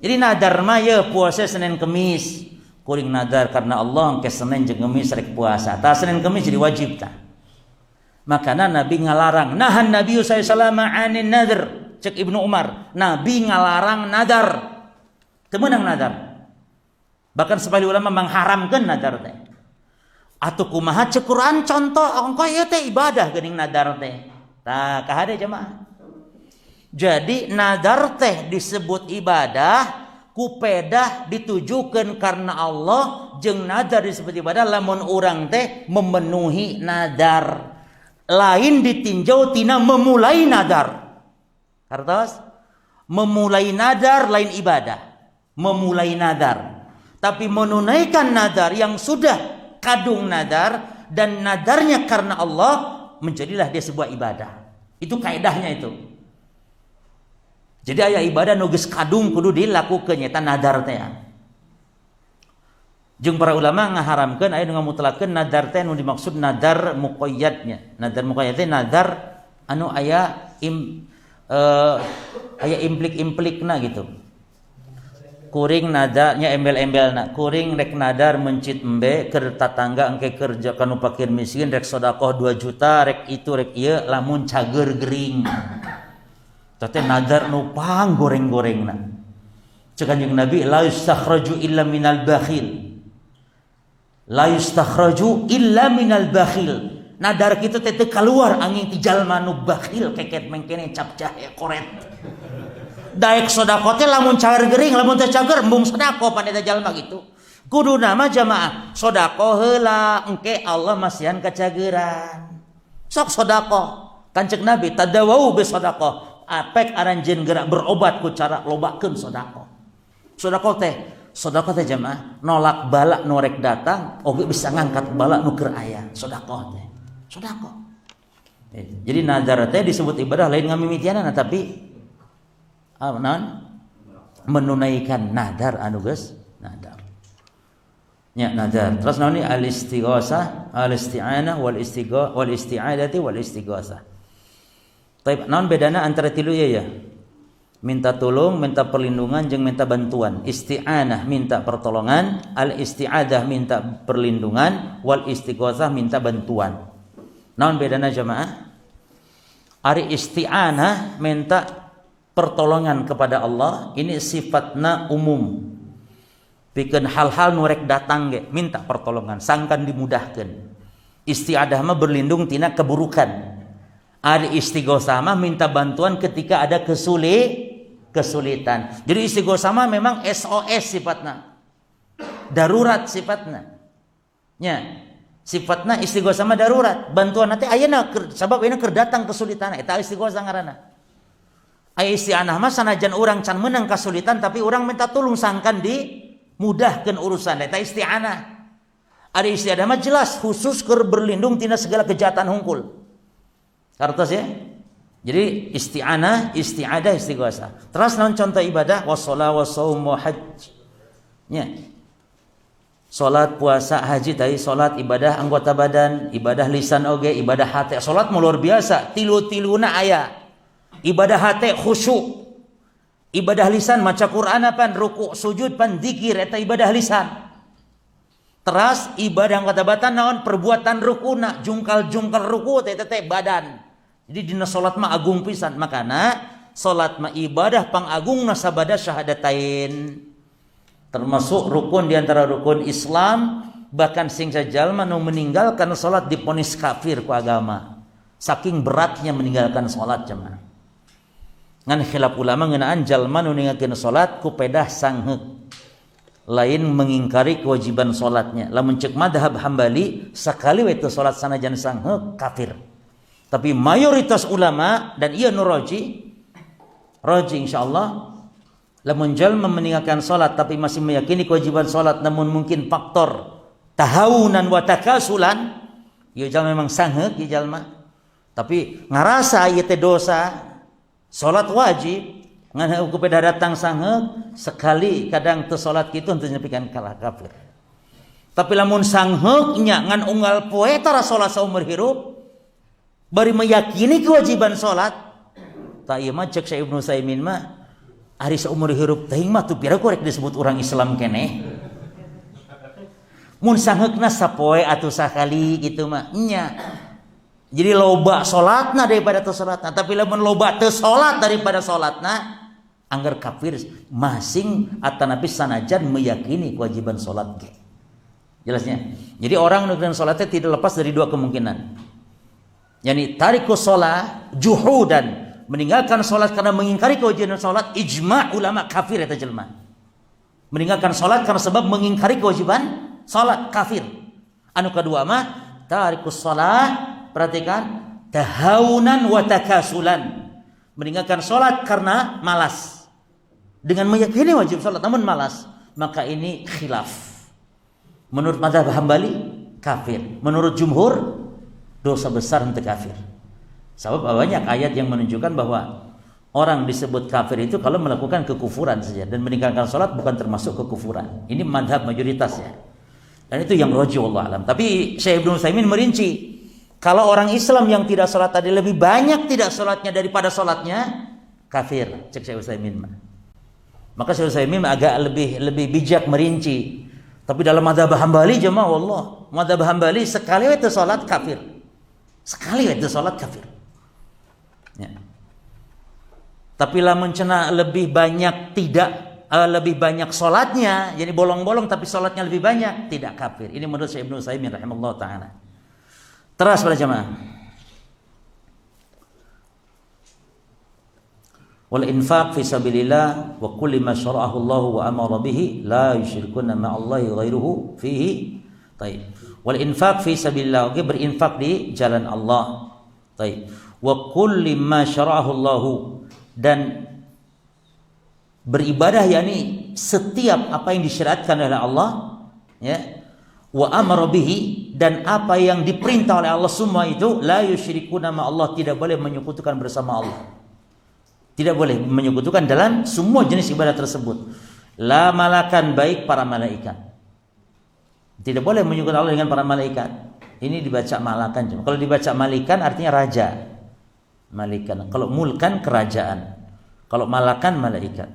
Jadi nadar mah ye puasa Senin Kemis. Kuring nadar karena Allah engke Senin jeung Kemis rek puasa. Tah Senin Kemis jadi wajib tah. Makanya Nabi ngalarang. Nahan Nabi sallallahu alaihi wasallam anin nadar. Cek Ibnu Umar. Nabi ngalarang nadar. Teu meunang nadar. Bahkan sebagian ulama mengharamkan nadar teh. Atuh kumaha cek Quran contoh engko ieu teh ibadah geuning nadar teh. Tah kahade jemaah. Jadi nadar teh disebut ibadah ku pedah ditujukeun karena Allah jeung nadar disebut ibadah lamun urang teh memenuhi nadar. Lain ditinjau tina memulai nadar. Kartos memulai nadar lain ibadah. Memulai nadar. Tapi menunaikan nadar yang sudah kadung nadar dan nadarnya karena Allah menjadilah dia sebuah ibadah. Itu kaidahnya itu. Jadi aya ibadah nu geus kadung kudu dilakukeun nyata nadar teh. Jeung para ulama ngaharamkeun aya nu ngamutlakeun nadar teh nu dimaksud nadar muqayyadnya. Nadar muqayyad teh nadar anu aya aya implik-implikna gitu. Kuring nadarnya embel-embelna, kuring rek nadar mencit embe keur tatangga engke kerja kanu fakir miskin rek sedekah 2 juta rek itu rek ieu lamun cager gering. Teh nadar nu pang goreng-gorengna. Cek Kanjeng Nabi la yustakhraju illa minal bakhil. La yustakhraju illa minal bakhil. Nadar kitu teh teu kaluar angin ti jalma nu bakhil keket mengkene cap jahe koret. Daek sedekah teh lamun cager gering, lamun teu cager embung sedekah pan eta jalma gitu. Kuduna mah jamaah sedekah heula engke Allah masihan kacageran. Sok sedekah. Kanjeng Nabi tadawau bi sedekah. Apek aranjeun gerak berobat ku cara lobakeun sedekah. Sedekah teh jamaah nolak bala nu rek datang oge bisa ngangkat bala nu keur aya. Sedekah teh. Sedekah. Jadi nadar teh disebut ibadah lain ngamimitianana tapi menunaikan nadar anu geus nadar. Nya nadar. Terus naon ieu al-istighosah, al-isti'anah wal isti'adati wal istighosah. Taib naon bedana antara tilu ieu ya? Minta tolong, minta perlindungan jeung minta bantuan. Isti'anah minta pertolongan, al-isti'adah minta perlindungan, wal istighosah minta bantuan. Naon bedana jamaah? Ari isti'anah minta pertolongan kepada Allah ini sifatna umum. Pikeun hal-hal nu rek datang ge minta pertolongan, sangkan dimudahkeun. Isti'adah mah berlindung tina keburukan. Ada istighosah mah minta bantuan ketika ada kesulitan. Jadi istighosah mah memang SOS sifatna. Darurat sifatna. Nya, sifatna istighosah mah darurat. Bantuan nanti ayeuna sabab ayeuna keur datang kesulitan eta istighosah ngaranna. Aya isti'anah mah sanajan urang can meunang kesulitan tapi urang minta tolong sangkan dimudahkeun urusan eta isti'anah. Ada isti'anah mah jelas khusus keur berlindung tina segala kejahatan hungkul. Kartos ya. Jadi isti'anah, isti'adah, istighosah. Terus naon contoh ibadah? Wassalah wassaum wa hajj. Nya. Salat, puasa, haji tadi salat ibadah anggota badan, ibadah lisan oge, ibadah hati. Salat mah luar biasa, tilu-tiluna aya. Ibadah hati khusyuk. Ibadah lisan maca Quran pan, ruku' sujud pan, zikir eta ibadah lisan. Teras ibadah anggota badan naon perbuatan rukuna, jungkal-jungkal ruku' teh badan. Jadi dina salat mah agung pisan, makana salat mah ibadah pangagungna sabada syahadatain. termasuk rukun di antara rukun Islam, bahkan sing sajalma nu meninggalkan salat diponis kafir ku agama. Saking beratnya meninggalkan salat jemaah. Ngan khilaf ulama ngeunaan jalma nu ninggalkeun salat ku pedah sangheuk. Lain mengingkari kewajiban salatnya. Lamun ceuk mazhab Hambali sakali we teu salat sanajan sangheuk kafir. Tapi mayoritas ulama dan ieu nu raji insyaallah lamun jalma meninggalkan salat tapi masih meyakini kewajiban salat namun mungkin faktor tahawunan wa takasulan, ieu jalma memang sangheuk ieu jalma. Tapi ngarasa ieu teh dosa, salat wajib, ngan hukum pada datang sangheuk sekali kadang teu salat kitu henteu nepikeun kalah kafir. Tapi lamun sangheuk nya ngan unggal poe tara salat saumur hirup, bari meyakini kewajiban salat, ta ieu mah cek Syekh Ibnu Utsaimin mah ari saumur hirup teuing mah tuh pira korek disebut orang Islam keneh. Mun sangheukna sapoe atuh sakali gitu mah nya. Jadi loba salatna daripada teu salatna, tapi lamun loba teu salat daripada salatna anggar kafir masing atanapi sanajan meyakini kewajiban salat ge. Jelasnya. Jadi orang nu salatnya tidak lepas dari dua kemungkinan. Yani tarikus shalah juhudan, meninggalkan salat karena mengingkari kewajiban salat, ijma' ulama kafir eta jelema. Meninggalkan salat karena sebab mengingkari kewajiban salat kafir. Anu kedua mah tarikus shalah, perhatikan, tahawunan wa takasulan, meninggalkan salat karena malas dengan meyakini wajib salat namun malas, maka ini khilaf. Menurut mazhab Hambali kafir, menurut jumhur dosa besar henteu kafir. Sebab banyak ayat yang menunjukkan bahwa orang disebut kafir itu kalau melakukan kekufuran saja, dan meninggalkan salat bukan termasuk kekufuran. Ini mazhab mayoritas ya. Dan itu yang rajih wallahu alam. Tapi Syekh Ibnu Utsaimin merinci, kalau orang Islam yang tidak salat tadi lebih banyak tidak salatnya daripada salatnya, kafir, cek Syekh Utsaimin mah. Maka Syekh Utsaimin agak lebih bijak merinci. Tapi dalam mazhab Hambali jemaah wallah, mazhab Hambali sekali itu salat kafir. Sekali itu salat kafir. Ya. Tapi lamun cenah lebih banyak lebih banyak salatnya, jadi bolong-bolong tapi salatnya lebih banyak, tidak kafir. Ini menurut Syekh Ibnu Utsaimin rahimallahu taala. Teras pada jemaah. Wal infaq fi sabilillah wa kulli ma syara'ahu Allah wa amara bihi la yusyrikuna ma'allahi ghairuhu fihi. Baik. Wal infaq fi sabilillah, oke, berinfak di jalan Allah. Baik. Wa kulli ma syara'ahu Allah, dan beribadah yakni setiap apa yang disyariatkan oleh Allah, ya. Wa amara bihi, dan apa yang diperintah oleh Allah semua itu la yusyrikuna ma Allah, tidak boleh menyekutukan bersama Allah. Tidak boleh menyekutukan dalam semua jenis ibadah tersebut. La malakan, baik para malaikat. Tidak boleh menyekutukan Allah dengan para malaikat. Ini dibaca malakan. Kalau dibaca malikan artinya raja. Malikan. Kalau mulkan kerajaan. Kalau malakan malaikat.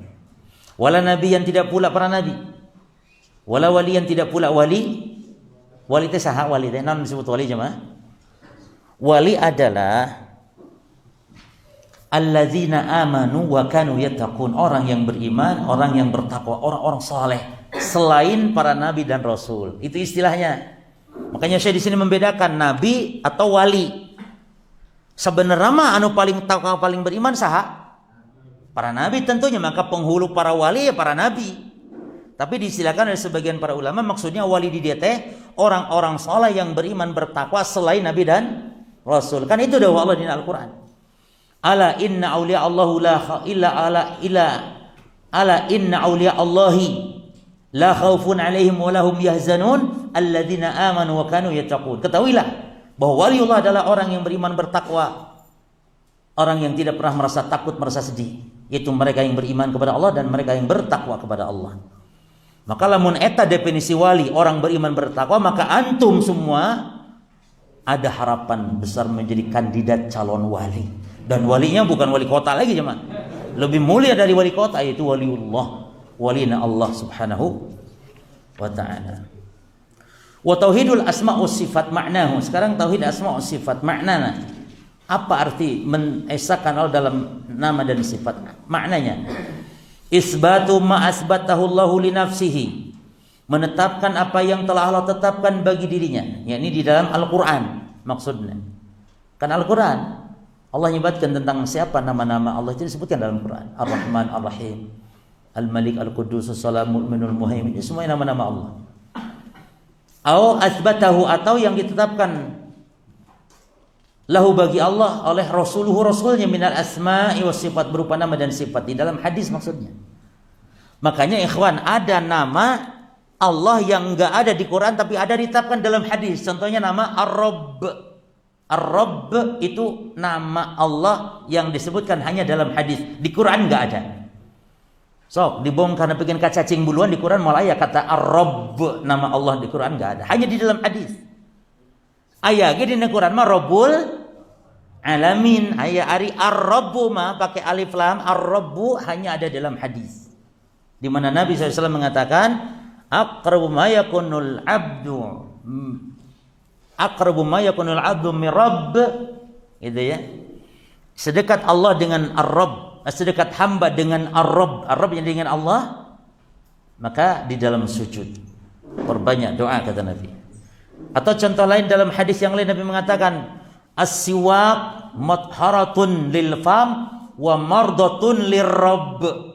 Wala nabiyan, tidak pula para nabi. Wala waliyan, tidak pula wali. Wali itu saha wali? Naon disebut wali jemaah? Wali adalah alladzina amanu wa kanu yattaqun, orang yang beriman, orang yang bertakwa, orang-orang saleh selain para nabi dan rasul. Itu istilahnya. Makanya saya di sini membedakan nabi atau wali. Sebenarnya mah anu paling takwa, paling beriman saha? Para nabi tentunya, maka penghulu para wali ya para nabi. Tapi disilakan oleh sebagian para ulama, maksudnya wali di dia teh orang-orang saleh yang beriman bertakwa selain nabi dan rasul. Kan itu dawuh Allah di Al-Qur'an. Ala inna awliya Allahu la inna awliya Allahi la khaufun alaihim wa lahum yahzanun alladzina amanu wa kanu yattaqun. Ketahuilah bahwa waliullah adalah orang yang beriman bertakwa, orang yang tidak pernah merasa takut, merasa sedih, yaitu mereka yang beriman kepada Allah dan mereka yang bertakwa kepada Allah. Maka lamun eta definisi wali, orang beriman bertakwa, maka antum semua ada harapan besar menjadi kandidat calon wali. Dan walinya bukan wali kota lagi jemaah. Lebih mulia dari wali kota, yaitu waliullah, walina Allah subhanahu wa ta'ala. Wa tauhidul asma' was sifat maknahu. Sekarang tauhid asma' was sifat maknanya. Apa arti mengesahkan Allah dalam nama dan sifat? Maknanya, Isbatu ma asbatahu Allahu li nafsihi. Menetapkan apa yang telah Allah tetapkan bagi dirinya, yakni di dalam Al-Qur'an maksudnya. Kan Al-Qur'an Allah menyebutkan tentang siapa nama-nama Allah itu disebutkan dalam Al-Qur'an. Ar-Rahman, Ar-Rahim, Al-Malik, Al-Quddus, As-Salam, Mu'minul, Muhaimin. Ini semua nama-nama Allah. Atau asbatahu, atau yang ditetapkan lahu bagi Allah oleh Rasulnya minal asma'i was sifat, berupa nama dan sifat di dalam hadis maksudnya. Makanya ikhwan, ada nama Allah yang enggak ada di Quran tapi ada ditetapkan dalam hadis. Contohnya nama Ar-Rabb. Ar-Rabb itu nama Allah yang disebutkan hanya dalam hadis. Di Quran enggak ada. So, dibongkar bikin kacacing buluan di Quran malah ya kata Ar-Rabb, nama Allah di Quran enggak ada, hanya di dalam hadis. Aya ge di Quran mah Rabbul Alamin, aya ari Ar-Rabbu mah pakai alif lam, Ar-Rabbu hanya ada dalam hadis. Di mana Nabi SAW mengatakan aqrabu ma yakunul abdu min rabb, gitu ya. Sedekat Allah dengan Ar-Rabb, sedekat hamba dengan Ar-Rabb, Ar-Rabb yang dengan Allah, maka di dalam sujud perbanyak doa kata Nabi. Atau contoh lain dalam hadis yang lain Nabi mengatakan as-siwak matharatun lil fam wa mardatun lirrabb.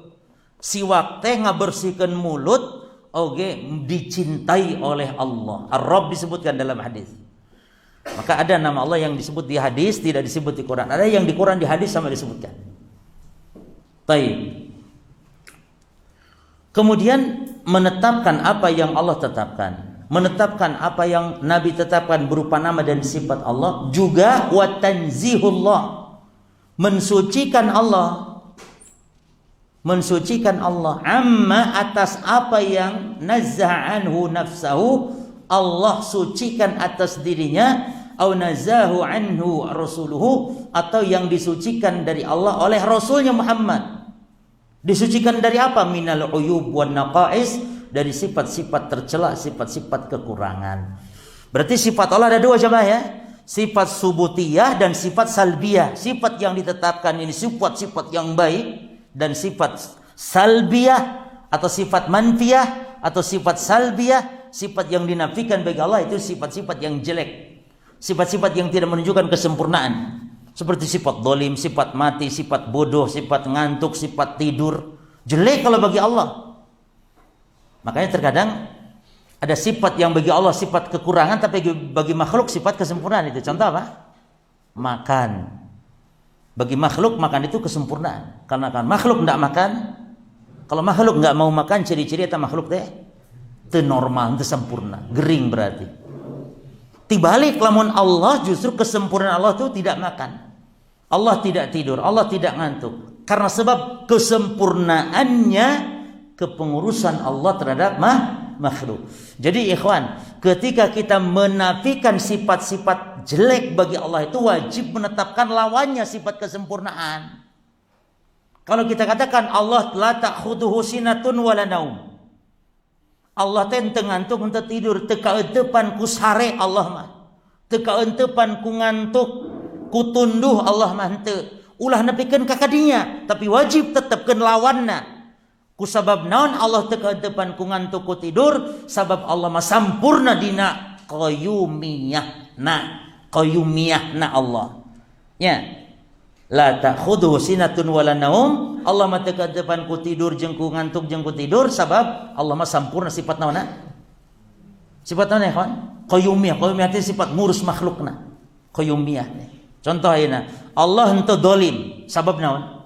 Siwak teh ngabersihkeun mulut, oge dicintai oleh Allah. Ar-Rabb disebutkan dalam hadis. Maka ada nama Allah yang disebut di hadis, tidak disebut di Quran. Ada yang di Quran, di hadis sama disebutkan. Baik. Kemudian menetapkan apa yang Allah tetapkan, menetapkan apa yang Nabi tetapkan berupa nama dan sifat Allah, juga wa tanzihullah, mensucikan Allah, mensucikan Allah amma, atas apa yang nazzah anhu nafsahu, Allah sucikan atas dirinya, au nazahu anhu rasuluhu, atau yang disucikan dari Allah oleh Rasulnya Muhammad. Disucikan dari apa? Minal uyub wan naqais, dari sifat-sifat tercela, sifat-sifat kekurangan. Berarti sifat Allah ada dua jemaah ya, sifat subutiyah dan sifat salbiyah. Sifat yang ditetapkan ini sifat-sifat yang baik, dan sifat salbiyah atau sifat manfiyah atau sifat salbiyah, sifat yang dinafikan bagi Allah itu sifat-sifat yang jelek, sifat-sifat yang tidak menunjukkan kesempurnaan, seperti sifat dolim, sifat mati, sifat bodoh, sifat ngantuk, sifat tidur, jelek kalau bagi Allah. Makanya terkadang ada sifat yang bagi Allah sifat kekurangan, tapi bagi makhluk sifat kesempurnaan. Itu contoh apa? Makan. Bagi makhluk makan itu kesempurnaan. Karena kan makhluk tidak makan, kalau makhluk nggak mau makan, ciri-ciri itu makhluk teh teu normal, teu sempurna, gering berarti. Tibalik lamun Allah, justru kesempurnaan Allah itu tidak makan, Allah tidak tidur, Allah tidak ngantuk, karena sebab kesempurnaannya kepengurusan Allah terhadap makhluk. Jadi ikhwan, ketika kita menafikan sifat-sifat jelek bagi Allah, itu wajib menetapkan lawannya sifat kesempurnaan. Kalau kita katakan Allah la ta'khudhuhu sinatun wala naum, Allah teh teu ngantuk teu tidur, teu kaeunteupan ku sare Allah mah, teu kaeunteupan ku ngantuk, ku tunduh Allah mah henteu. Ulah nepikeun ka kadinya, tapi wajib tetepkeun lawanna. Ku sabab naon Allah teu kaeunteupan ku ngantuk ku tidur, sabab Allah mah sampurna dina qayyumiyahna Allah. Ya. La ta'khudhu sinatun wala naum, Allah mah teu kaeunteupan ku tidur jeung ku ngantuk jeung ku tidur, sabab Allah mah sampurna sifat naonna? Sifat naonna ya kawan? Qayyumiyah, qayyumiyah itu sifat ngurus makhlukna. Qayyumiyah. Contoh ayeuna, Allah henteu dolim, sabab naon?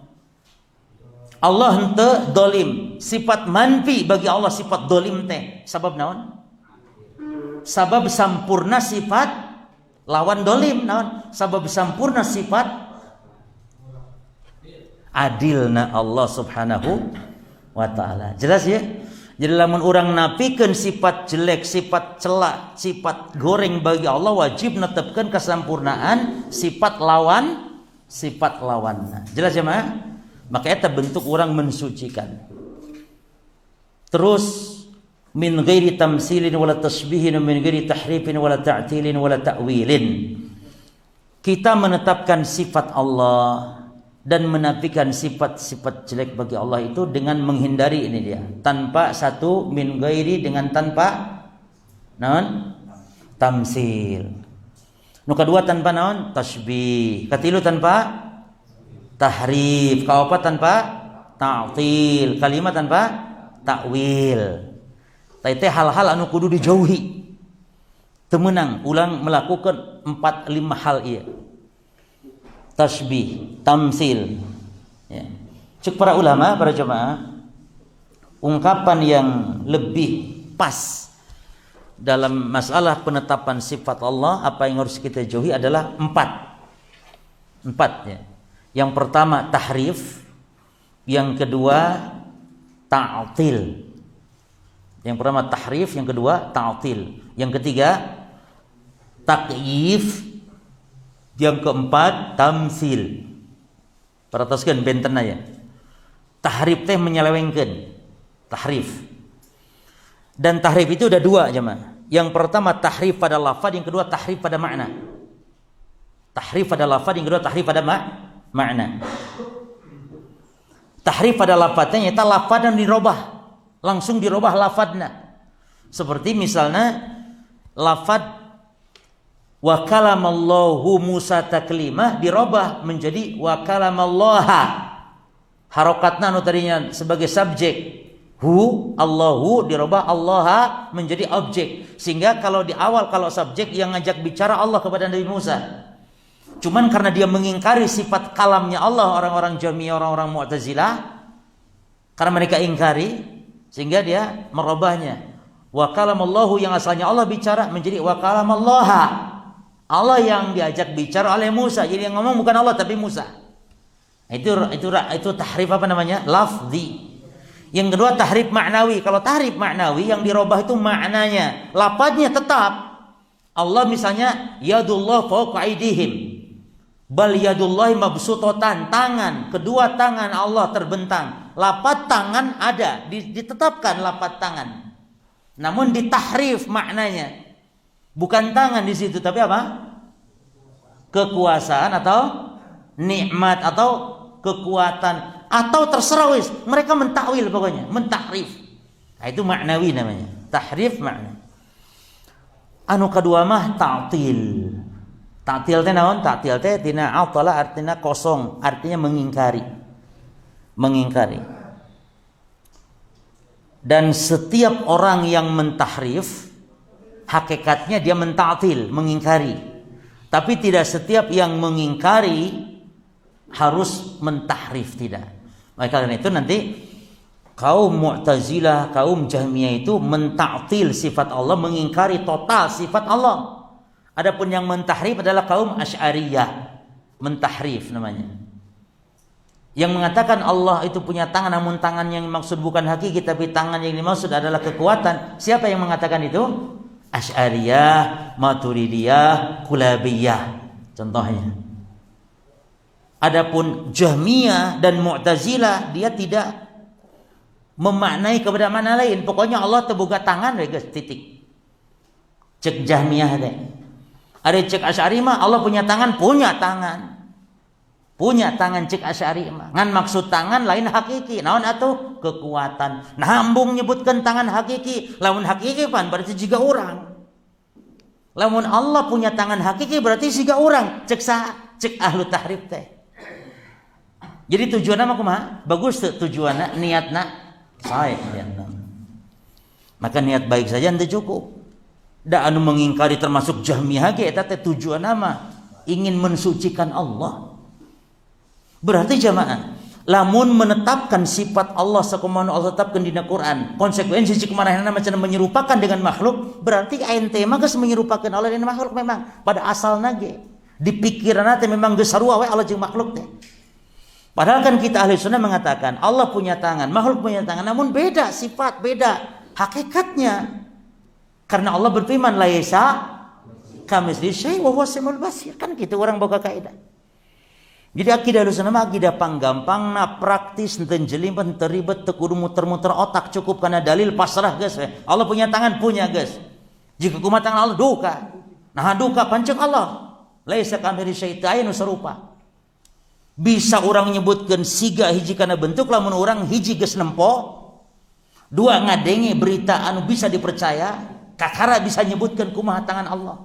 Allah henteu dolim, sifat manfi bagi Allah sifat dolim teh, sabab naon? Sabab sampurna sifat lawan dolim naon? Sabab sampurna sifat adilna Allah subhanahu wa ta'ala. Jelas ya? Jadi lamun orang napikeun sifat jelek, sifat celak, sifat goreng bagi Allah, wajib netepkeun kesampurnaan sifat lawanna. Jelas ya mah? Maka eta bentuk orang mensucikan. Terus min ghairi tamsilin wala tasbihin, min ghairi tahrifin wala ta'tilin wala ta'wilin. Kita menetapkan sifat Allah dan menafikan sifat-sifat jelek bagi Allah itu dengan menghindari ini dia. Tanpa satu min ghairi dengan tanpa naon? Tamsil. Nu kedua tanpa naon? Tasbih. Katilu tanpa tahrif. Kaopat tanpa ta'til. Kalimat tanpa takwil. Tete hal-hal anu kudu dijauhi. Temenang ulang melakukan 4-5 hal ieu. Tasbih, tamsil. Ya. Cek para ulama, para jemaah, ungkapan yang lebih pas dalam masalah penetapan sifat Allah, apa yang harus kita jauhi adalah 4 ya. Yang pertama tahrif, yang kedua ta'til. Yang pertama tahrif, yang kedua ta'til, yang ketiga takyif, yang keempat tamsil. Perhatikan benten aja. Tahrif teh menyelewengkeun. Tahrif. Dan tahrif itu ada 2 jemaah. Yang pertama tahrif pada lafaz, yang kedua tahrif pada makna. Tahrif pada lafaz, yang kedua tahrif pada makna. Tahrif pada lafaznya eta lafaz dan dirobah. Langsung dirobah lafazna. Seperti misalnya lafaz wa kalamallahu Musa taklimah dirobah menjadi wa kalamallaha. Harokatna anu tadinya sebagai subjek hu, Allahu, dirobah Allaha menjadi objek. Sehingga kalau di awal kalau subjek yang ngajak bicara Allah kepada Nabi Musa. Cuman karena dia mengingkari sifat kalamnya Allah, orang-orang Jahmiyah, orang-orang Mu'tazilah, karena mereka ingkari, sehingga dia merubahnya. Wa kalamallahu yang asalnya Allah bicara menjadi wa kalamallaha. Allah yang diajak bicara oleh Musa. Jadi yang ngomong bukan Allah tapi Musa. Itu tahrif apa namanya? Lafzi. Yang kedua tahrif maknawi. Kalau tahrif maknawi yang dirubah itu maknanya. Lafadznya tetap. Allah misalnya yadullah fawqa aydihim. Bal yadullahi mabsutatan, tangan, kedua tangan Allah terbentang. Lafadz tangan ada, ditetapkan lafadz tangan. Namun ditahrif maknanya. Bukan tangan di situ, tapi apa? Kekuasaan atau nikmat atau kekuatan atau terserah wis. Mereka mentakwil pokoknya, mentahrif. Nah, itu maknawi namanya. Tahrif makna. Anu kedua mah ta'til. Ta'til teh naon? Ta'til teh tina atala artinya kosong, artinya mengingkari. Mengingkari. Dan setiap orang yang mentahrif hakikatnya dia menta'til, mengingkari. Tapi tidak setiap yang mengingkari harus mentahrif, tidak. Maka karena itu nanti kaum Mu'tazilah, kaum Jahmiyah itu menta'til sifat Allah, mengingkari total sifat Allah. Adapun yang mentahrif adalah kaum Asy'ariyah, mentahrif namanya. Yang mengatakan Allah itu punya tangan, namun tangan yang dimaksud bukan hakiki, tapi tangan yang dimaksud adalah kekuatan. Siapa yang mengatakan itu? Asy'ariyah, Maturidiyah, Kulabiyah contohnya. Adapun Jahmiyah dan Mu'tazilah dia tidak memaknai kepada mana lain. Pokoknya Allah terbuka tangan guys, titik. Cek Jahmiyah teh. Ada cek Asy'ari mah Allah punya tangan, punya tangan. Punya tangan cek Asy'ari mah. Ngan maksud tangan lain hakiki. Naon atuh? Kekuatan. Nah, ambung nyebutkan tangan hakiki. Lamun hakiki pan berarti jiga orang. Lamun Allah punya tangan hakiki berarti jiga orang. Cek ahlu tahrif teh. Jadi tujuanna mah kumaha? Bagus tuh tujuanna, niatna sae niatna. Maka niat baik saja henteu cukup. Da anu mengingkari termasuk Jahmiyah ge eta teh tujuanna mah ingin mensucikan Allah. Berarti jamaah, lamun menetapkan sifat Allah sakumaha Allah tetapkeun dina Quran, konsekuensi cik kumaha macam menyerupakan dengan makhluk, berarti ente mah geus menyerupakeun Allah dengan makhluk memang pada asalna ge. Di pikiranna teh memang geus sarua we Allah jeung makhluk teh. Padahal kan kita ahli sunnah mengatakan Allah punya tangan, makhluk punya tangan, namun beda sifat, beda hakikatnya. Karena Allah berfirman laisa kamitslihi syai' wa huwas samiul basir. Kan gitu orang boga kaidah. Jadi akidah Ahlussunnah mah akidah panggampangna, praktis, henteu jeli, henteu ribet, teu kudu muter-muter otak, cukup karena dalil pasrah geus we. Allah punya tangan, punya geus. Jika kumaha tangan Allah duka. Nah duka pancek Allah. Laisa kamitslihi syai' anu sarupa. Bisa orang nyebutkan siga hiji kana bentuk, lamun orang hiji geus nempo, dua ngadenge berita anu bisa dipercaya, kakara bisa nyebutkan kumaha tangan Allah.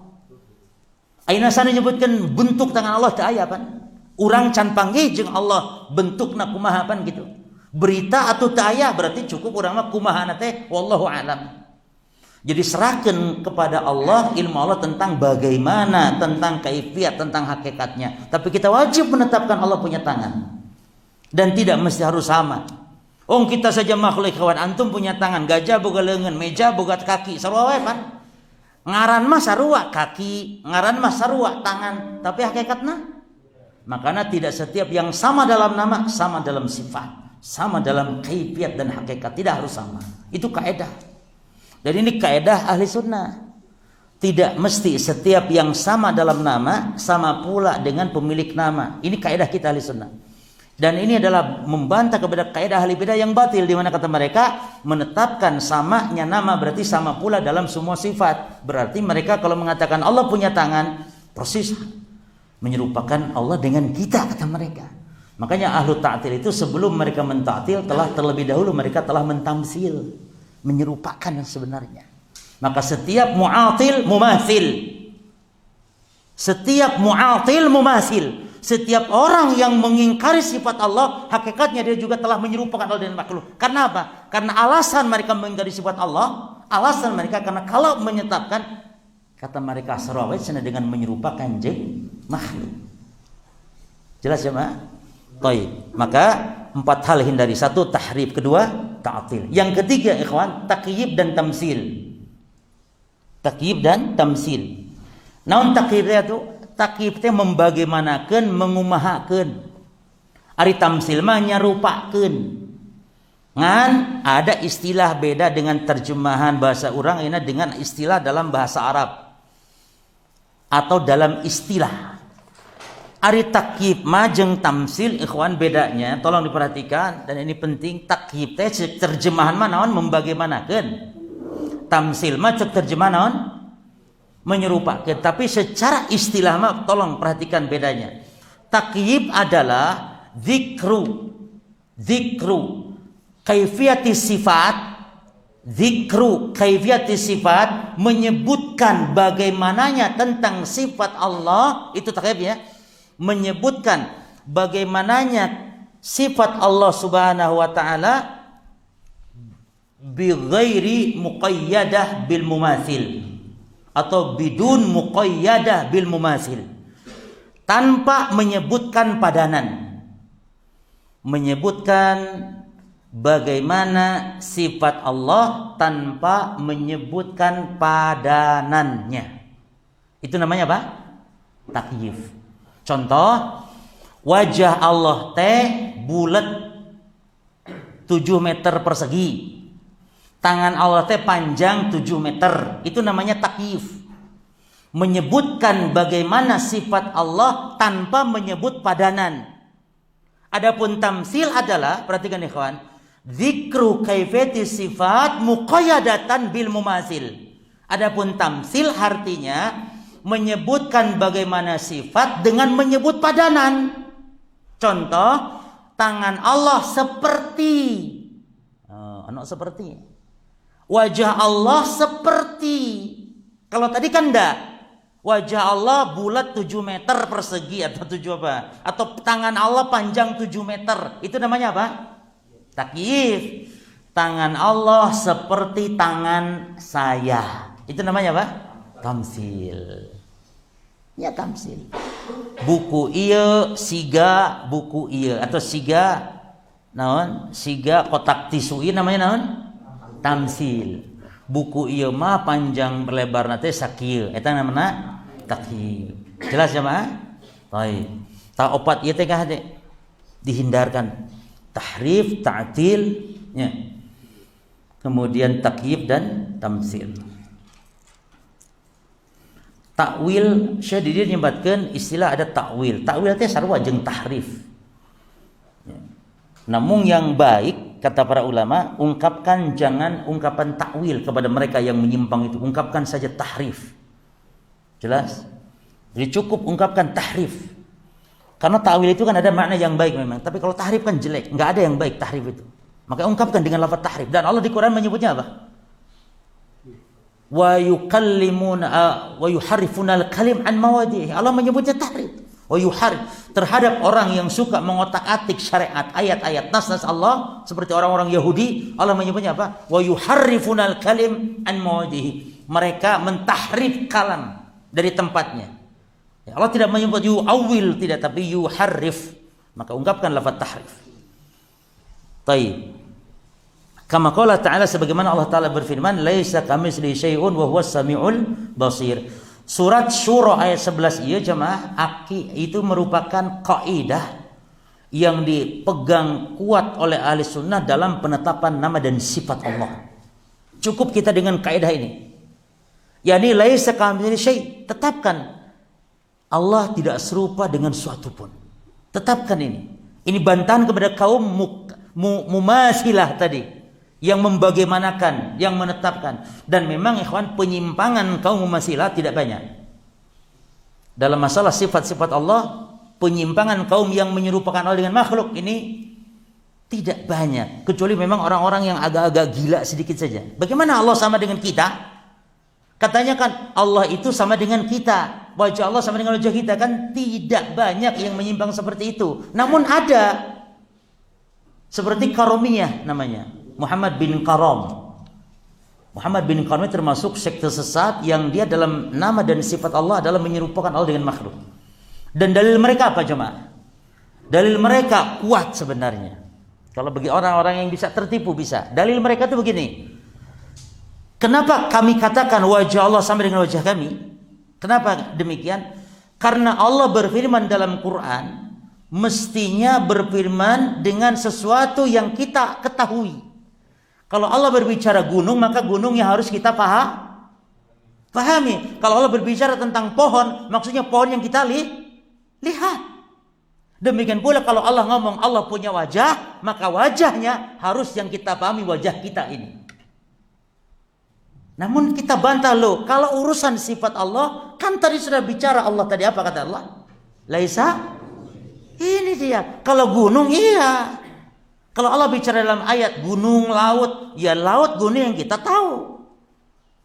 Ayeuna sana nyebutkan bentuk tangan Allah teu aya pan. Urang can panggih jeung Allah bentukna kumaha pan gitu. Berita atau teu aya berarti cukup urang mah kumahana teh wallahu alam. Jadi serahkan kepada Allah ilmu Allah tentang bagaimana, tentang kaifiat, tentang hakikatnya. Tapi kita wajib menetapkan Allah punya tangan. Dan tidak mesti harus sama. Oh kita saja makhluk kawan, antum punya tangan, gajah boga leungeun, meja boga kaki, sarua wae pan. Ngaran mah sarua kaki, ngaran mah sarua tangan, tapi hakikatna makanya tidak setiap yang sama dalam nama sama dalam sifat, sama dalam kaifiat dan hakikat, tidak harus sama. Itu kaidah. Dan ini kaidah ahli sunnah. Tidak mesti setiap yang sama dalam nama sama pula dengan pemilik nama. Ini kaidah kita ahli sunnah. Dan ini adalah membantah kepada kaidah ahli bidah yang batil, di mana kata mereka menetapkan samanya nama berarti sama pula dalam semua sifat. Berarti mereka kalau mengatakan Allah punya tangan, persis menyerupakan Allah dengan kita, kata mereka. Makanya ahlu ta'til itu sebelum mereka mentaktil telah terlebih dahulu mereka telah mentamsil, menyerupakan yang sebenarnya. Maka setiap mu'atil mumathil, setiap mu'atil mumathil, setiap orang yang mengingkari sifat Allah, hakikatnya dia juga telah menyerupakan Allah dengan makhluk. Karena apa? Karena alasan mereka mengingkari sifat Allah, alasan mereka karena kalau menyetapkan, kata mereka sarawat dengan menyerupakan makhluk. Jelas ya, Mak? Baik. Maka 4 hal hindari. 1 tahrif, kedua ta'til. Yang ketiga ikhwan, takyib dan tamsil. Takyib dan tamsil. Naon takyibnya itu? Takyib teh membagaimanakeun, mengumahakeun. Ari tamsil mah nyarupakeun. Ngan ada istilah beda dengan terjemahan bahasa urang ini dengan istilah dalam bahasa Arab atau dalam istilah. Ari takyib mah jeung tamsil ikhwan bedanya, tolong diperhatikan dan ini penting. Takyib teh terjemahan mah naon membagaimanakeun. Tamsil mah terjemahan naon menyerupakan. Tapi secara istilah mah tolong perhatikan bedanya. Takyib adalah zikru kaifiyati sifat, zikru kaifiyati sifat, menyebutkan bagaimananya tentang sifat Allah, itu takyib ya. Menyebutkan bagaimananya sifat Allah Subhanahu wa taala bi ghairi muqayyadah bil mumathil atau bidun muqayyadah bil mumathil, tanpa menyebutkan padanan. Menyebutkan bagaimana sifat Allah tanpa menyebutkan padanannya. Itu namanya apa? Takyif. Contoh, wajah Allah teh bulat 7 meter persegi. Tangan Allah teh panjang 7 meter. Itu namanya takyif. Menyebutkan bagaimana sifat Allah tanpa menyebut padanan. Adapun tamsil adalah, perhatikan ikhwan, zikru kaifiyati sifat muqayyadatan bil mumathil. Adapun tamsil artinya menyebutkan bagaimana sifat dengan menyebut padanan. Contoh, tangan Allah seperti, seperti, wajah Allah seperti. Kalau tadi kan enggak, wajah Allah bulat 7 meter persegi atau 7 apa? Atau tangan Allah panjang 7 meter. Itu namanya apa? Takyif. Tangan Allah seperti tangan saya. Itu namanya apa? Tamsil. Ya tamsil. Buku ieu siga buku ieu atau siga naon? Siga kotak tisu ieu namanya naon? Tamsil. Buku ieu mah panjang berlebarna teh sakieu. Eta namanya takyif. Jelas ya, Mak? Baik. Ta opat ieu teh hade dihindarkan. Tahrif, ta'til, ya. Kemudian takyif dan tamsil. Takwil, Syekh Didir nyebutkeun istilah ada takwil. Takwil teh sarua jeung tahrif. Ya. Namun yang baik kata para ulama, ungkapkan jangan ungkapan takwil kepada mereka yang menyimpang itu. Ungkapkan saja tahrif. Jelas? Jadi cukup ungkapkan tahrif. Karena ta'wil itu kan ada makna yang baik memang, tapi kalau tahrif kan jelek, nggak ada yang baik tahrif itu. Maka ungkapkan dengan lafaz tahrif. Dan Allah di Quran menyebutnya apa? Wa yukallimuna wa yuharrifuna al-kalim an mawadhihi. Allah menyebutnya tahrif. Wa yuharrif, terhadap orang yang suka mengotak-atik syariat, ayat-ayat nas-nas Allah seperti orang-orang Yahudi, Allah menyebutnya apa? Wa yuharrifuna al-kalim an mawadhihi. Mereka mentahrif kalam dari tempatnya. Ya, Allah tidak menyebut yu'awwil, tidak, tapi yuharrif. Maka ungkapkan lafaz tahrif. Taib. Kama qala ta'ala, sebagaimana Allah Ta'ala berfirman, laisa kamitslihi syai'un wa huwas samiul basir. Surat Syura ayat 11 ya jemaah, itu merupakan kaidah yang dipegang kuat oleh ahli sunnah dalam penetapan nama dan sifat Allah. Cukup kita dengan kaidah ini. Yani laisa kamitslihi syai', tetapkan Allah tidak serupa dengan suatu pun. Tetapkan ini. Ini bantahan kepada kaum mumasilah tadi, yang membagaimanakan, yang menetapkan. Dan memang ikhwan, penyimpangan kaum mumasilah tidak banyak dalam masalah sifat-sifat Allah. Penyimpangan kaum yang menyerupakan Allah dengan makhluk ini tidak banyak, kecuali memang orang-orang yang agak-agak gila sedikit saja. Bagaimana Allah sama dengan kita? Katanya kan Allah itu sama dengan kita, wajah Allah sama dengan wajah kita, kan tidak banyak yang menyimpang seperti itu. Namun ada, seperti Karomiyah namanya, Muhammad bin Karam. Muhammad bin Karam termasuk sekte sesat yang dia dalam nama dan sifat Allah adalah menyerupakan Allah dengan makhluk. Dan dalil mereka apa jemaah? Dalil mereka kuat sebenarnya. Kalau bagi orang-orang yang bisa tertipu bisa. Dalil mereka itu begini. Kenapa kami katakan wajah Allah sama dengan wajah kami? Kenapa demikian? Karena Allah berfirman dalam Quran, mestinya berfirman dengan sesuatu yang kita ketahui. Kalau Allah berbicara gunung, maka gunung yang harus kita pahami. Kalau Allah berbicara tentang pohon, maksudnya pohon yang kita lihat. Demikian pula kalau Allah ngomong Allah punya wajah, maka wajahnya harus yang kita pahami, wajah kita ini. Namun kita bantah loh, kalau urusan sifat Allah, kan tadi sudah bicara Allah tadi, apa kata Allah? Laisa. Ini dia. Kalau gunung iya. Kalau Allah bicara dalam ayat gunung, laut, ya laut gunung yang kita tahu.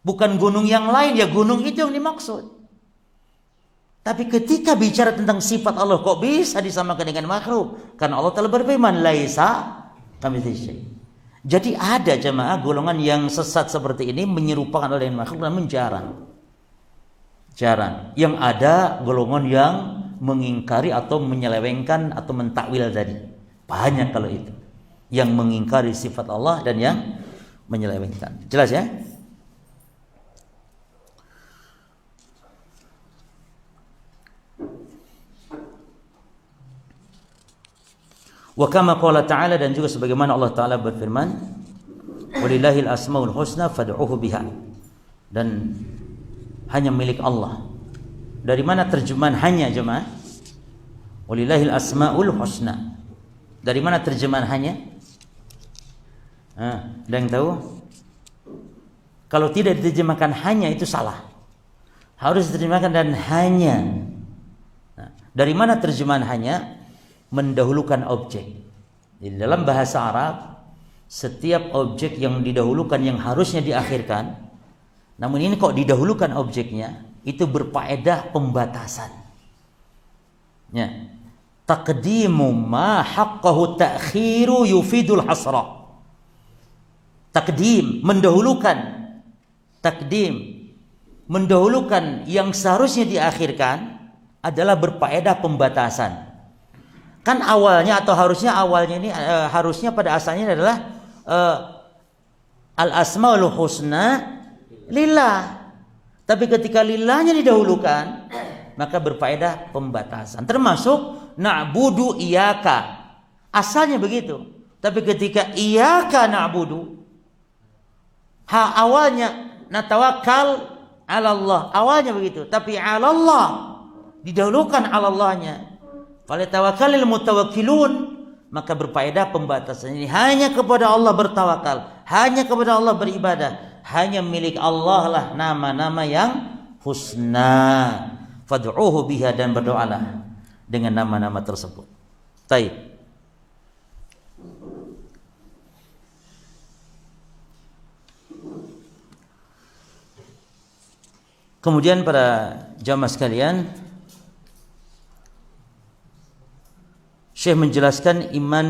Bukan gunung yang lain, ya gunung itu yang dimaksud. Tapi ketika bicara tentang sifat Allah, kok bisa disamakan dengan makhluk? Karena Allah telah berfirman, laisa kamitslihi syai'. Jadi ada jemaah golongan yang sesat seperti ini menyerupakan Allah dengan makhluk, namun jarang. Yang ada golongan yang mengingkari atau menyelewengkan atau mentakwil tadi. Banyak kalau itu. Yang mengingkari sifat Allah dan yang menyelewengkan. Jelas ya? Wa kama qala ta'ala, dan juga sebagaimana Allah Ta'ala berfirman, walillahil asmaul husna fad'uhu biha, dan hanya milik Allah. Dari mana terjemahan hanya jemaah? Walillahil asmaul husna. Dari mana terjemahan hanya? Ada yang tahu? Kalau tidak diterjemahkan hanya itu salah. Harus diterjemahkan dan hanya. Dari mana terjemahan hanya? Mendahulukan objek. Di dalam bahasa Arab, setiap objek yang didahulukan yang harusnya diakhirkan, namun ini kok didahulukan objeknya, itu berfaedah pembatasan. Ya. Taqdimu ma haqqahu ta'khiru yufidul hasra. Takdim, mendahulukan. Takdim, mendahulukan yang seharusnya diakhirkan adalah berfaedah pembatasan. Kan awalnya atau harusnya awalnya ini harusnya pada asalnya adalah al asmaul husna lillah. Tapi ketika lillahnya didahulukan, maka berfaedah pembatasan. Termasuk na'budu iyyaka. Asalnya begitu. Tapi ketika iyyaka na'budu, awalnya natawakkal 'ala Allah. Awalnya begitu, tapi 'ala Allah didahulukan 'ala Allahnya. Falyatawakkalul mutawakkilun, maka berfaedah pembatasan ini. Hanya kepada Allah bertawakal, hanya kepada Allah beribadah, hanya milik Allah lah nama-nama yang husna. Fad'uhu biha, dan berdoalah dengan nama-nama tersebut. Taib. Kemudian para jamaah sekalian, Syekh menjelaskan iman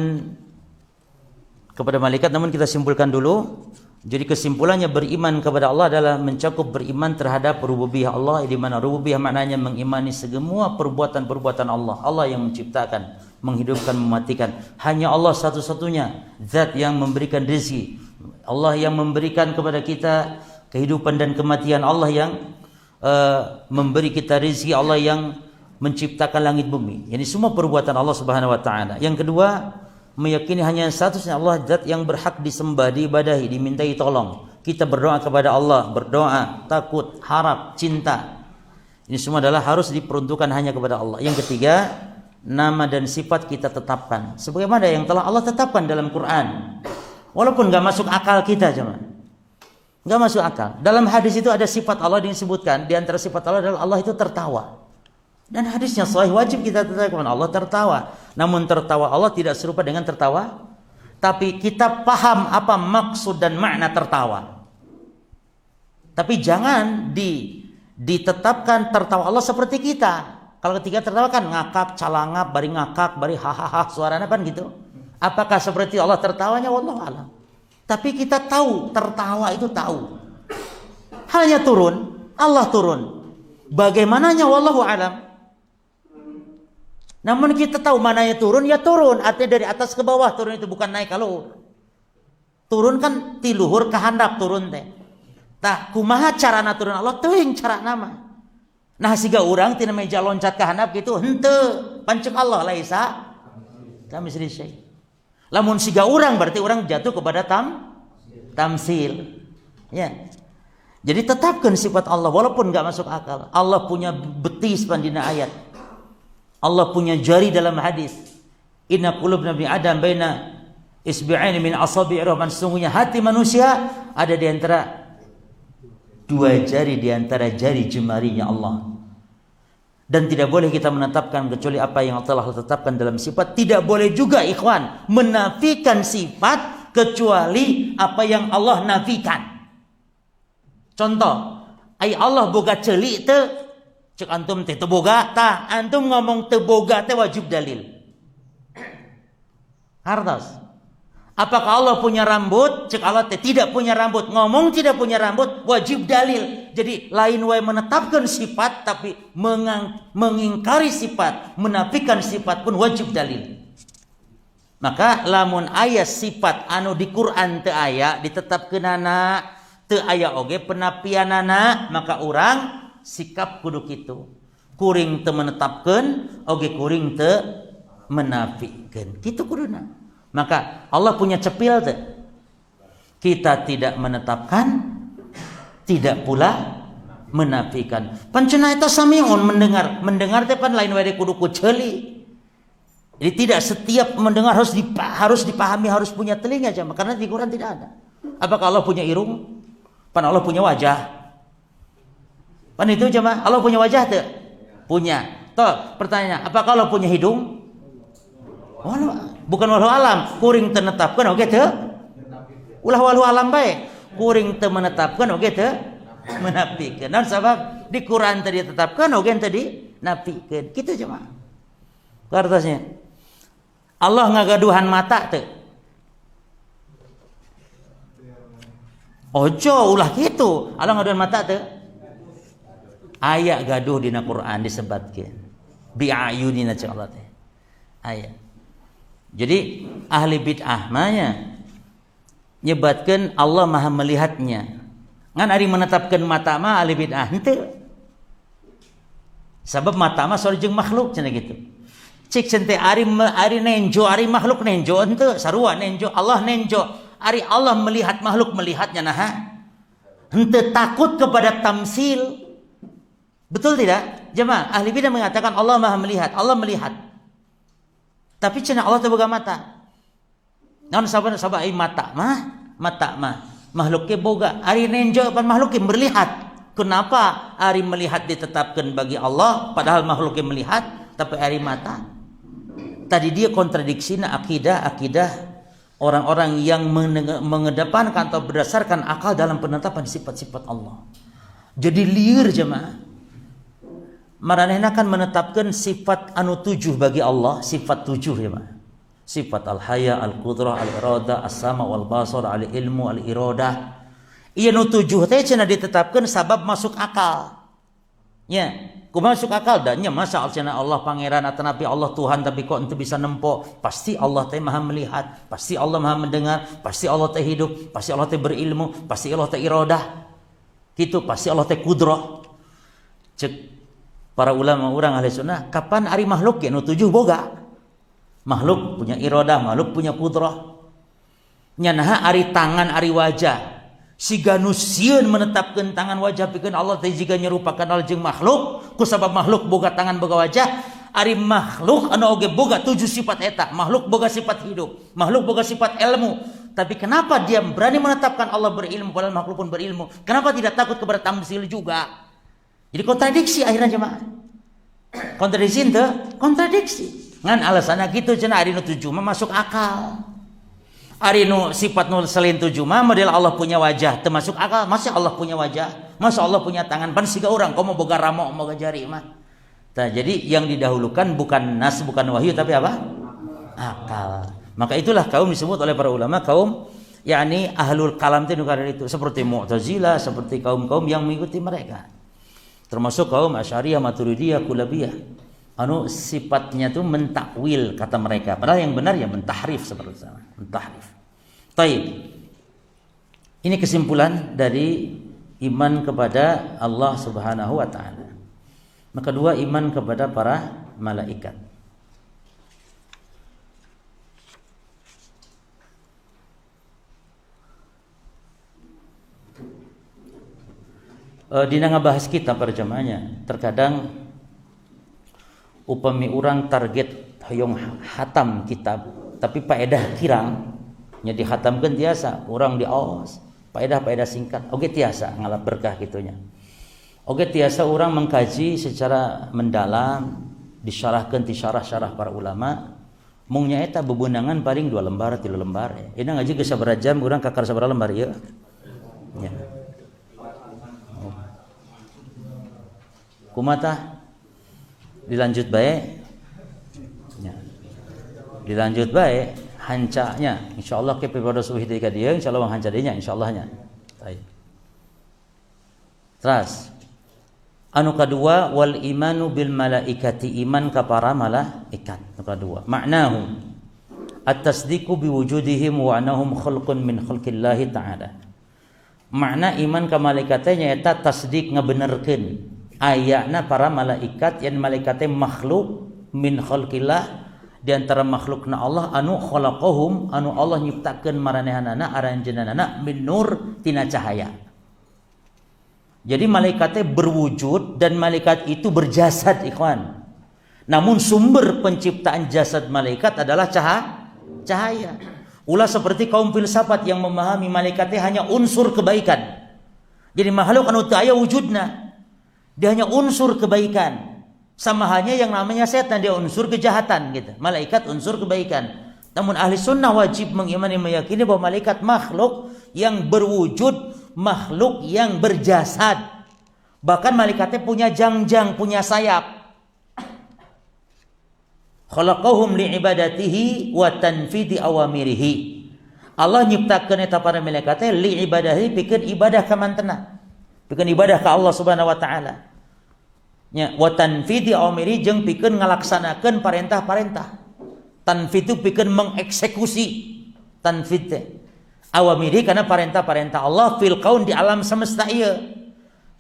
kepada malaikat, namun kita simpulkan dulu. Jadi kesimpulannya beriman kepada Allah adalah mencakup beriman terhadap rububiyah Allah, di mana rububiyah maknanya mengimani semua perbuatan-perbuatan Allah. Allah yang menciptakan, menghidupkan, mematikan. Hanya Allah satu-satunya zat yang memberikan rezeki. Allah yang memberikan kepada kita kehidupan dan kematian. Allah yang memberi kita rezeki. Allah yang menciptakan langit bumi. Jadi semua perbuatan Allah Subhanahu wa taala. Yang kedua, meyakini hanya satu-satunya Allah zat yang berhak disembah, diibadahi, dimintai tolong. Kita berdoa kepada Allah, berdoa, takut, harap, cinta. Ini semua adalah harus diperuntukkan hanya kepada Allah. Yang ketiga, nama dan sifat kita tetapkan sebagaimana yang telah Allah tetapkan dalam Quran. Walaupun enggak masuk akal kita, cuma enggak masuk akal. Dalam hadis itu ada sifat Allah disebutkan, di antara sifat Allah adalah Allah itu tertawa. Dan hadisnya sahih, wajib kita tetapkan Allah tertawa. Namun tertawa Allah tidak serupa dengan tertawa, tapi kita paham apa maksud dan makna tertawa. Tapi jangan ditetapkan tertawa Allah seperti kita. Kalau ketika tertawa kan ngakak, calangap, bari ngakak, bari hahaha, suaranya kan gitu. Apakah seperti Allah tertawanya? Wallahu a'lam. Tapi kita tahu tertawa itu tahu. Hanya turun, Allah turun. Bagaimananya wallahu a'lam. Namun kita tahu mananya turun, ya turun. Artinya dari atas ke bawah turun, itu bukan naik. Kalau turun kan tiluhur ke handap turun teh. Tah kumaha carana turun Allah teuing cara nama. Nah siga urang tina meja loncat ke handap gitu henteu pancek Allah laisa kamisli syai. Lamun siga urang berarti urang jatuh kepada tamsil. Ya. Jadi tetapkan sifat Allah walaupun enggak masuk akal. Allah punya betis pandina ayat. Allah punya jari dalam hadis. Inna qulubna bi Adam baina isbi'aini min asabi'ir rahman. Sesungguhnya hati manusia ada di antara dua jari di antara jari jemarinya Allah. Dan tidak boleh kita menetapkan kecuali apa yang telah ditetapkan dalam sifat. Tidak boleh juga ikhwan menafikan sifat kecuali apa yang Allah nafikan. Contoh, ai Allah boga ceuli teu? Cek antum teh teboga tah, antum ngomong teboga teh wajib dalil. Hartos. Apakah Allah punya rambut? Cek Allah teh tidak punya rambut. Ngomong tidak punya rambut wajib dalil. Jadi lain wae menetapkan sifat tapi mengingkari sifat, menafikan sifat pun wajib dalil. Maka lamun aya sifat anu di Quran teu aya ditetapkeunana, teu aya oge penapianana, maka urang sikap kudu kitu. Kuring teu menetapkeun, oge kuring teu menafikeun. Kitu kuduna. Maka Allah punya cepil teu? Kita tidak menetapkan, tidak pula menafikan. Pancena eta samiun mendengar. Mendengar teh pan lain wae kudu ku ceuli. Jadi tidak setiap mendengar harus dipahami, harus punya telinga jemaah, karena di Quran tidak ada. Apakah Allah punya irung? Pan Allah punya wajah. Pan itu jemaah, Allah punya wajah teu? Punya. Toh, pertanyaannya, apakah Allah punya hidung? Bukan wallahu alam, kuring teu netapkeun oge teu? Ulah wallahu alam bae. Kuring teu menetapkeun oge teu menapikeun. Naon sabab di Quran tadi ditetapkeun oge teu dinapikeun. Kitu jemaah. Kartosnya. Allah ngagaduhan mata teu? Ojo ulah kitu. Allah ngagaduhan mata teu? Aya gaduh dina Quran disebutkeun. Bi ayunina cek Allah teh. Aya. Jadi ahli bid'ah mahnya nyebatkeun Allah Maha melihatnya. Ngan ari menetapkeun mata mah ahli bid'ah henteu. Sabab mata mah soal jeung makhluk cenah gitu. Cik cente ari nenjo, ari makhluk nenjo henteu, sarua nenjo, Allah nenjo. Ari Allah melihat makhluk melihatnya naha. Henteu takut kepada tamsil. Betul tidak? Jemaah, ahli bidah mengatakan Allah Maha melihat, Allah melihat. Tapi cenah Allah teu boga mata. Naon sabab ai mata mah makhluk ke boga. Ari nenjo pan makhluk ke berlihat. Kenapa ari melihat ditetapkan bagi Allah padahal makhluk ke melihat? tapi air mata. Tadi dia kontradiksinya akidah orang-orang yang mengedepankan atau berdasarkan akal dalam penetapan sifat-sifat Allah. Jadi liar jemaah. Maranehna kan menetapkan sifat anu 7 bagi Allah, sifat 7 jemaah. Sifat al-haya, al-qudrah, al-irada, as-sama wal basar, al-ilmu, al-iradah. Ieu nu 7 teh cenah ditetapkeun sabab masuk akal. Nya, kumaha masuk akal da nya masa cenah Allah pangeran atau nabi Allah Tuhan tapi kok ente bisa nempo? Pasti Allah teh Maha melihat, pasti Allah Maha mendengar, pasti Allah teh hidup, pasti Allah teh berilmu, pasti Allah teh iradah. Gitu, pasti Allah teh qudrah. Cek para ulama orang ahli sunnah, kapan ari makhluk ya nu 7 boga? Makhluk punya iradah, makhluk punya qudrah. Nya naha ari tangan, ari wajah. Siga nu sieun menetapkeun tangan wajah pikeun Allah teh jiga nyerupakan Allah jeung makhluk, kusabab makhluk boga tangan boga wajah, ari makhluk anu oge boga 7 sifat eta. Makhluk boga sifat hidup, makhluk boga sifat ilmu. Tapi kenapa dia berani menetapkan Allah berilmu padahal makhluk pun berilmu? Kenapa tidak takut kepada tamsil juga? Jadi kontradiksi akhirnya jemaah. Kontradiksi ente? Kontradiksi. Ngan alasanna kitu cenah ari nu 7 mah masuk akal. Ari nu sifat nu selain 7 mah model Allah punya wajah termasuk akal. Masa Allah punya wajah? Masa Allah punya tangan? Pan siga urang komo boga ramo boga jari mah. Nah, jadi yang didahulukan bukan nas, bukan wahyu tapi apa? Akal. Maka itulah kaum disebut oleh para ulama kaum yakni ahlul kalam itu seperti Mu'tazilah, seperti kaum-kaum yang mengikuti mereka. Termasuk kaum Asy'ariyah, Maturidiyah, Kulabiyah. Anu sifatnya itu mentakwil kata mereka. Padahal yang benar ya mentahrif seperti itu. Mentahrif. Taib. Ini kesimpulan dari iman kepada Allah Subhanahu wa taala. Maka kedua iman kepada para malaikat. Dina ngabahas kita para jamaahnya, terkadang upami urang target hoyong hatam kitab tapi paedah kirang nya dihatamkeun tiasa urang diaos paedah singkat oge tiasa ngalap berkah gitunya oge tiasa urang mengkaji secara mendalam disyarahkeun ti syarah-syarah para ulama mung nyaeta bebeunangan paling 2 lembar 3 lembar ina ngaji geus sabaraha jam urang kakar sabaraha lembar ieu nya kumaha dilanjut baik ya. Dilanjut baik hancanya insyaallah ke pada subuh ketika dia insyaallah hanca dinya insyaallah-nya. Baik. Terus anu kedua wal imanu bil malaikati iman ka para malaikat anu kedua maknahu at-tasdiqu bi wujudihim wa annahum khalqun min khalqillahi ta'ala. Makna iman ka malaikat teh nyaeta tasdiq ngabenerkeun ayatna para malaikat yang malaikatnya makhluk min khalqillah di antara makhlukna Allah anu khalaqahum anu Allah nyiptakeun maranehanana aranjeunana min nur tina cahaya. Jadi malaikatnya berwujud dan malaikat itu berjasad ikhwan. Namun sumber penciptaan jasad malaikat adalah cahaya. Ulah seperti kaum filsafat yang memahami malaikatnya hanya unsur kebaikan. Jadi makhluk anu teu aya wujudna. Dia hanya unsur kebaikan. Sama halnya yang namanya setan, dia unsur kejahatan gitu. Malaikat unsur kebaikan. Namun ahli sunnah wajib mengimani meyakini bahwa malaikat makhluk yang berwujud, makhluk yang berjasad. Bahkan malaikatnya punya jangjang, punya sayap. Khalaqahum li'ibadatihi wa tanfidi awamirihi. Allah nyiptakeun eta para malaikatnya li'ibadahi pikeun ibadah ka mantena. Pikeun ibadah ka Allah Subhanahu wa taala. Nya wa tanfidi awamiri jeung pikeun ngalaksanakeun parentah-parentah. Tanfid itu pikeun mengeksekusi. Tanfid teh awamiri kana parentah-parentah Allah fil kaun di alam semesta ieu.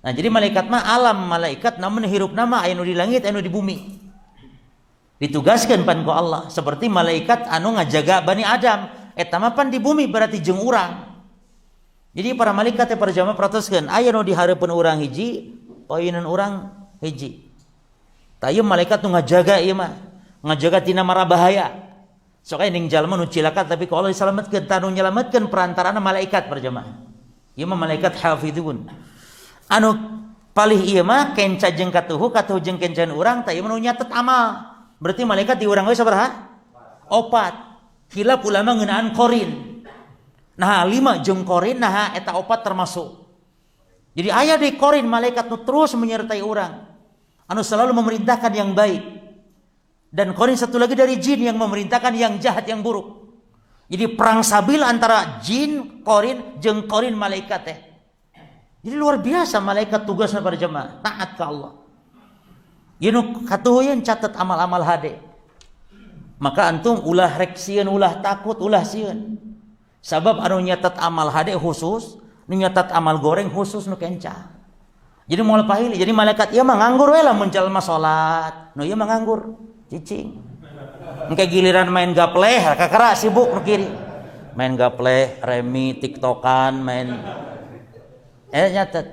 Nah, jadi malaikat mah alam malaikat namun hirupna mah aya nu di langit aya nu di bumi. Ditugaskeun pan ku Allah seperti malaikat anu ngajaga Bani Adam eta mah pan di bumi berarti jeung urang. Jadi para malaikat teh para jamaah protoskeun aya nu di hareupeun urang hiji, poineun urang hiji. Tayeu malaikat nu ngajaga ieu mah, ngajaga tina mara bahaya. Sok aya ning jalma nu cilaka tapi ku Allah disalametkeun, tanu nyalametkeun perantarana malaikat para jamaah. Ieu mah malaikat hafizun. Anu palih ieu mah kenca jeung katuhu jeung kencan urang tah ieu mah nu nyatet amal. Berarti malaikat di urang we sabaraha? 4. Khilaf ulama ngeunaan qarin. Nah 5 jeung qarin nah eta 4 termasuk. Jadi aya di qarin malaikat nu terus menyertai urang. Anu selalu memerintahkan yang baik. Dan qarin satu lagi dari jin yang memerintahkan yang jahat, yang buruk. Jadi perang sabil antara jin, qarin jeung qarin malaikat teh. Jadi luar biasa malaikat tugasnya pada jemaah, taat ke Allah. Yeunu katuheuyeun catat amal-amal hade. Maka antum ulah rek sieun, ulah takut, ulah sieun. Sabab anu nyatat amal hade khusus, nu nyatat amal goreng khusus nu kenca. Jadi moal pahili, jadi malaikat ieu mah nganggur we lamun jalma salat. Nu ieu mah nganggur, cicing. Engke giliran main gapleh, kakara sibuk nu kiri. Main gapleh, remi, tiktokan, main nyatet.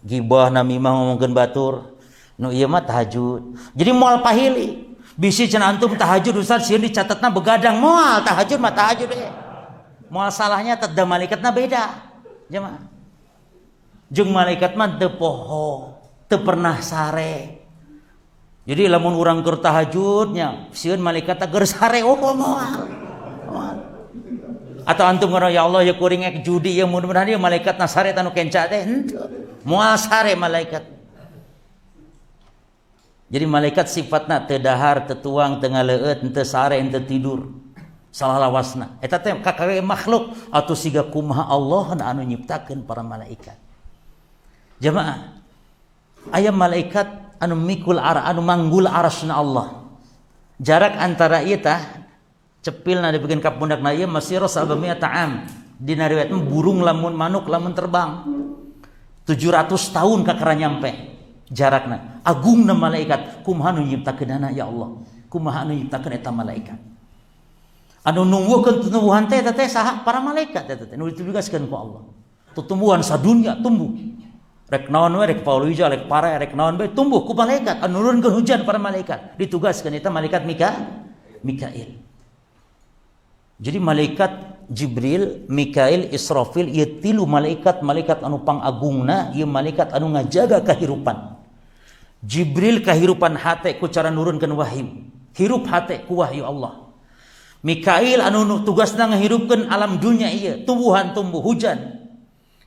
Gibah namimah ngomongkeun batur. Nu ieu mah tahajud. Jadi moal pahili. Bisi cenah antum tahajud Ustaz sieun dicatetna begadang moal tahajud mah tahajud we. Moal salahnya teh da malaikatna beda. Jemaah. Jeung malaikat mah teu poho, teu pernah sare. Jadi lamun urang keur tahajudnya, sieun malaikat teh keur sare moal. Atau antum ngaro ya Allah ya kuring ek judi ya mudah-mudahan ya malaikatna sare tanu kenca teh henteu. Moal sare malaikat. Jadi malaikat sifatna teu dahar, teu tuang, teu ngaleueut, teu sare, teu tidur. Salah lawasna. Eta teh kakare makhluk atuh siga kumaha Allah anu nyiptakeun para malaikat. Jamaah. Aya malaikat anu mikul anu manggul arasna Allah. Jarak antara ieu tah cepilna dipikeun ka pundakna ieu masih sabamia ta'am. Dina riwayat burung lamun manuk lamun terbang 700 tahun kakara nyampe. Jarakna agungna malaikat kumaha nu nyiptakeunana ya Allah, kumaha nu nyiptakeun eta malaikat anu nunggukeun tumbuhan teh saha para malaikat eta teh nu ditugaskeun ku Allah. Tumbuhan sadunya tumbuh rek naon we rek palawija rek pare rek naon we tumbuh ku malaikat anu nurunkeun hujan para malaikat ditugaskeun eta malaikat Mikail. Jadi malaikat Jibril, Mikail, Israfil ieu 3 malaikat anu pangagungna, ieu malaikat anu ngajaga kahirupan. Jibril kahirupan hate ku cara nurunkeun wahyu. Hirup hate ku wahyu Allah. Mikail anu tugasna ngahirupkeun alam dunya ieu, tumbuhan tumbuh hujan.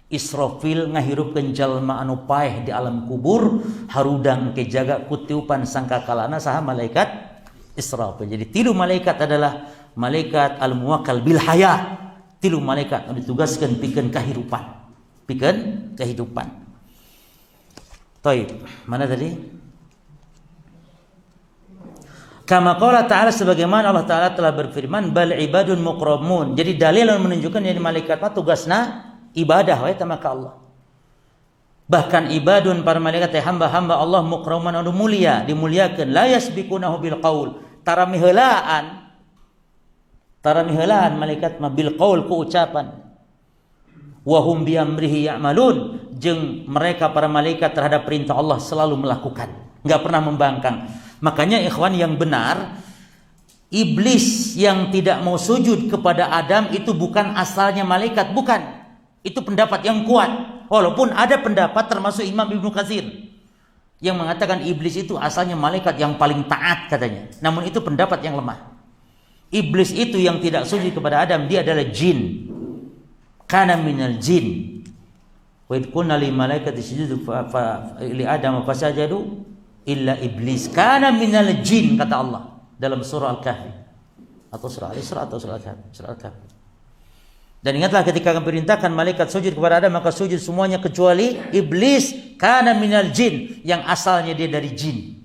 Israfil ngahirupkeun jalma anu paeh di alam kubur, harudang ke jaga ku tiupan sangkakalana saha malaikat Israfil. Jadi 3 malaikat adalah malaikat al-muwakkal bil haya. 3 malaikat anu ditugaskeun pikeun kahirupan. Pikeun kehidupan. Taib, mana tadi? Kama qala ta'ala sebagaimana Allah Ta'ala telah berfirman bal ibadun mukramun. Jadi dalil yang menunjukkan jadi malaikat mah tugasna ibadah we tama ka Allah. Bahkan ibadun para malaikat teh hamba-hamba Allah mukraman anu mulia, dimuliakeun la yasbiqunahu bil qaul. Tara miheulaan malaikat mah bil qaul ku ucapan. Wa hum bi amrihi ya'malun, jeung mereka para malaikat terhadap perintah Allah selalu melakukan, enggak pernah membangkang. Makanya ikhwan yang benar, iblis yang tidak mau sujud kepada Adam itu bukan asalnya malaikat, bukan. Itu pendapat yang kuat. Walaupun ada pendapat termasuk Imam Ibnu Katsir yang mengatakan iblis itu asalnya malaikat yang paling taat katanya. Namun itu pendapat yang lemah. Iblis itu yang tidak sujud kepada Adam, dia adalah jin. Kana minal jin. Wa id qulna lil malaikati isjudu li Adam fasajadu illa iblis kana minal jin kata Allah dalam surah Al-Kahfi atau surah Al-Isra atau surah Al-Kahfi. Dan ingatlah ketika kami perintahkan malaikat sujud kepada Adam maka sujud semuanya kecuali iblis kana minal jin yang asalnya dia dari jin.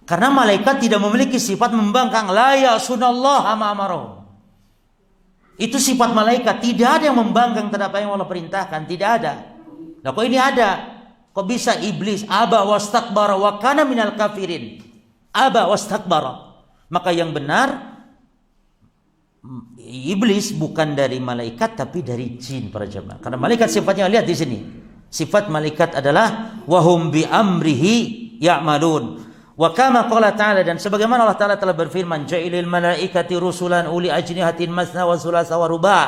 Karena malaikat tidak memiliki sifat membangkang, la ya'sunallaha ma amarahum. Itu sifat malaikat, tidak ada yang membangkang terhadap apa yang Allah perintahkan, tidak ada. Nah, kok ini ada? Kok bisa iblis aba wastakbara wa kana minal kafirin? Aba wastakbara. Maka yang benar iblis bukan dari malaikat tapi dari jin para jemaah. Karena malaikat sifatnya lihat di sini. Sifat malaikat adalah wahum bi amrihi ya'malun. Wa kama qala ta'ala, dan sebagaimana Allah Ta'ala telah berfirman, ja'ilil malaikati rusulan uli ajnihatin masna wa sulasa wa ruba'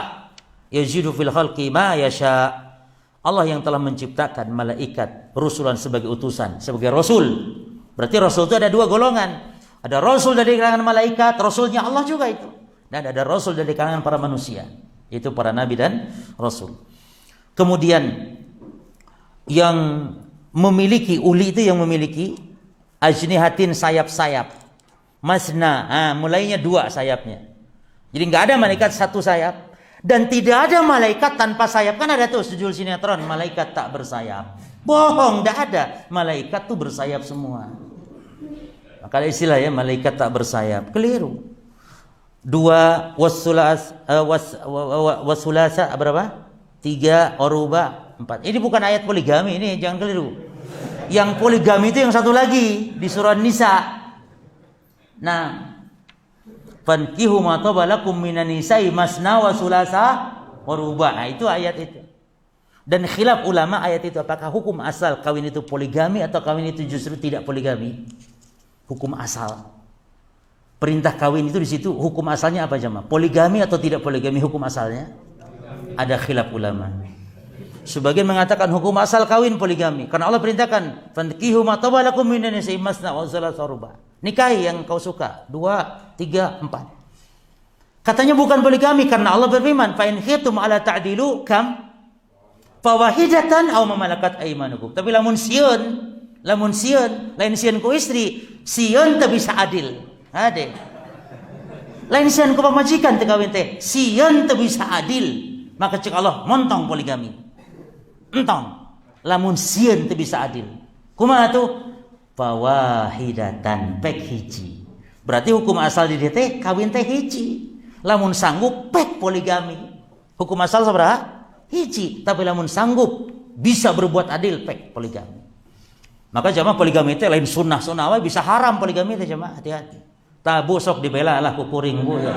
yazidu fil khalqi ma yasha. Allah yang telah menciptakan malaikat rusulan sebagai utusan, sebagai rasul. Berarti rasul itu ada 2 golongan. Ada rasul dari kalangan malaikat, rasulnya Allah juga itu. Dan ada rasul dari kalangan para manusia, itu para nabi dan rasul. Kemudian yang memiliki uli itu yang memiliki ajnihatin, sayap-sayap. Masna, mulainya 2 sayapnya. Jadi nggak ada malaikat 1 sayap. Dan tidak ada malaikat tanpa sayap. Kan ada tuh judul sinetron, malaikat tak bersayap. Bohong, nggak ada. Malaikat tuh bersayap semua. Maka istilah ya, malaikat tak bersayap. Keliru. 2 wasulasa berapa? 3 oruba 4. Ini bukan ayat poligami, ini jangan keliru. Yang poligami itu yang satu lagi di surah Nisa. Nah, fankihu ma taba lakum minan nisa'i masna wa sulasa wa ruba'. Nah, itu ayat itu. Dan khilaf ulama ayat itu, apakah hukum asal kawin itu poligami atau kawin itu justru tidak poligami? Hukum asal. Perintah kawin itu di situ hukum asalnya apa jemaah? Poligami atau tidak poligami hukum asalnya? Ada khilaf ulama. Sebagian mengatakan hukum asal kawin poligami karena Allah perintahkan fankihu ma taba lakum minan nisa'i masna wa sulasa wa ruba'. Nikahi yang kau suka 2, 3, 4. Katanya bukan poligami karena Allah berfirman fa in khiftum ala ta'dilu kam fawahidatan aw ma malakat aymanukum. Tapi lamun sieun lain sieun ku istri, sieun teu bisa adil. Ade. Lain sieun ku pamajikan teu kawin teh, sieun teu bisa adil. Maka cek Allah montong poligami. Entong. Lamun sieun teu bisa adil. Kumaha tuh? Fawahidatan pek hiji. Berarti hukum asal di dieu teh kawin teh hiji. Lamun sanggup pek poligami. Hukum asal sabaraha? Hiji. Tapi lamun sanggup bisa berbuat adil pek poligami. Maka jamaah poligami teh lain sunnah-sunnah wae bisa haram poligami teh jamaah, hati-hati. Tabu sok dibela lah ku kuring bu. Ya.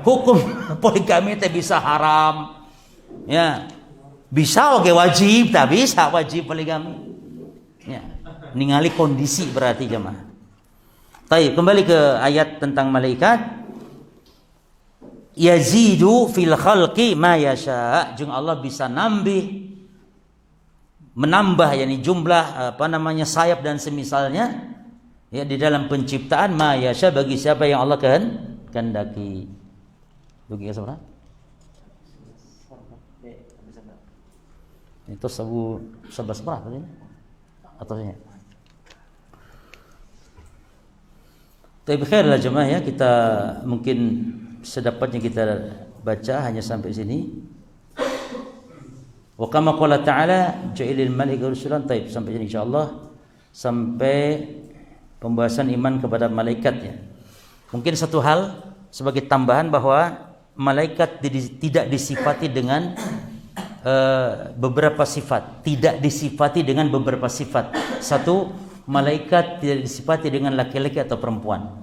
Hukum poligami teh bisa haram. Ya. Bisa oge wajib, tak bisa wajib poligami. Ya. Ningali kondisi berarti jemaah. Baik, kembali ke ayat tentang malaikat. Yazidu fil khalqi ma yasha. Jeung Allah bisa menambah yakni jumlah sayap dan semisalnya ya di dalam penciptaan ma yasha bagi siapa yang Allah kehendaki. Begitu saudara? Itu 11 berapa ini? Atasnya. Tapi khairlah jemaah ya, kita mungkin sedapatnya kita baca hanya sampai sini. Wa kama qala ta'ala ja'ilil malaikati rusulan. Taib sampai sini insyaallah, sampai pembahasan iman kepada malaikat ya. Mungkin satu hal sebagai tambahan bahwa malaikat tidak disifati dengan beberapa sifat, tidak disifati dengan beberapa sifat. Satu, malaikat tidak disifati dengan laki-laki atau perempuan.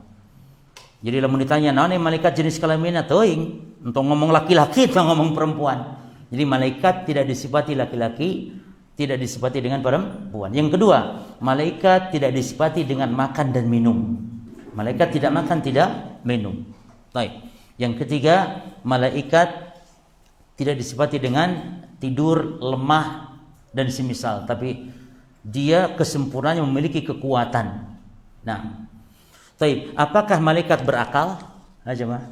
Jadi lamun ditanya naon malaikat jenis kelaminna teuing, untuk ngomong laki-laki atau ngomong perempuan. Jadi malaikat tidak disifati laki-laki, tidak disifati dengan perempuan. Yang kedua, malaikat tidak disifati dengan makan dan minum. Malaikat tidak makan, tidak minum. Baik. Yang ketiga, malaikat tidak disifati dengan tidur, lemah dan semisal, tapi dia kesempurnaannya memiliki kekuatan. Nah, baik, apakah malaikat berakal? Jemaah.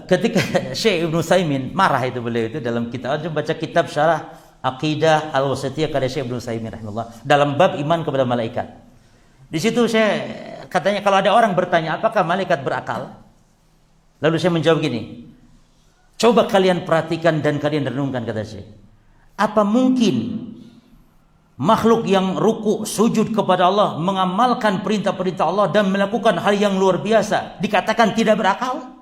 Ketika Syekh Ibnu Utsaimin marah itu beliau itu dalam kitab, baca kitab Syarah Aqidah Al-Wasithiyah karya Syekh Ibnu Utsaimin rahimahullah dalam bab iman kepada malaikat. Di situ saya katanya kalau ada orang bertanya apakah malaikat berakal? Lalu saya menjawab gini. Coba kalian perhatikan dan kalian renungkan, kata Syekh. Apa mungkin makhluk yang ruku sujud kepada Allah, mengamalkan perintah-perintah Allah dan melakukan hal yang luar biasa dikatakan tidak berakal?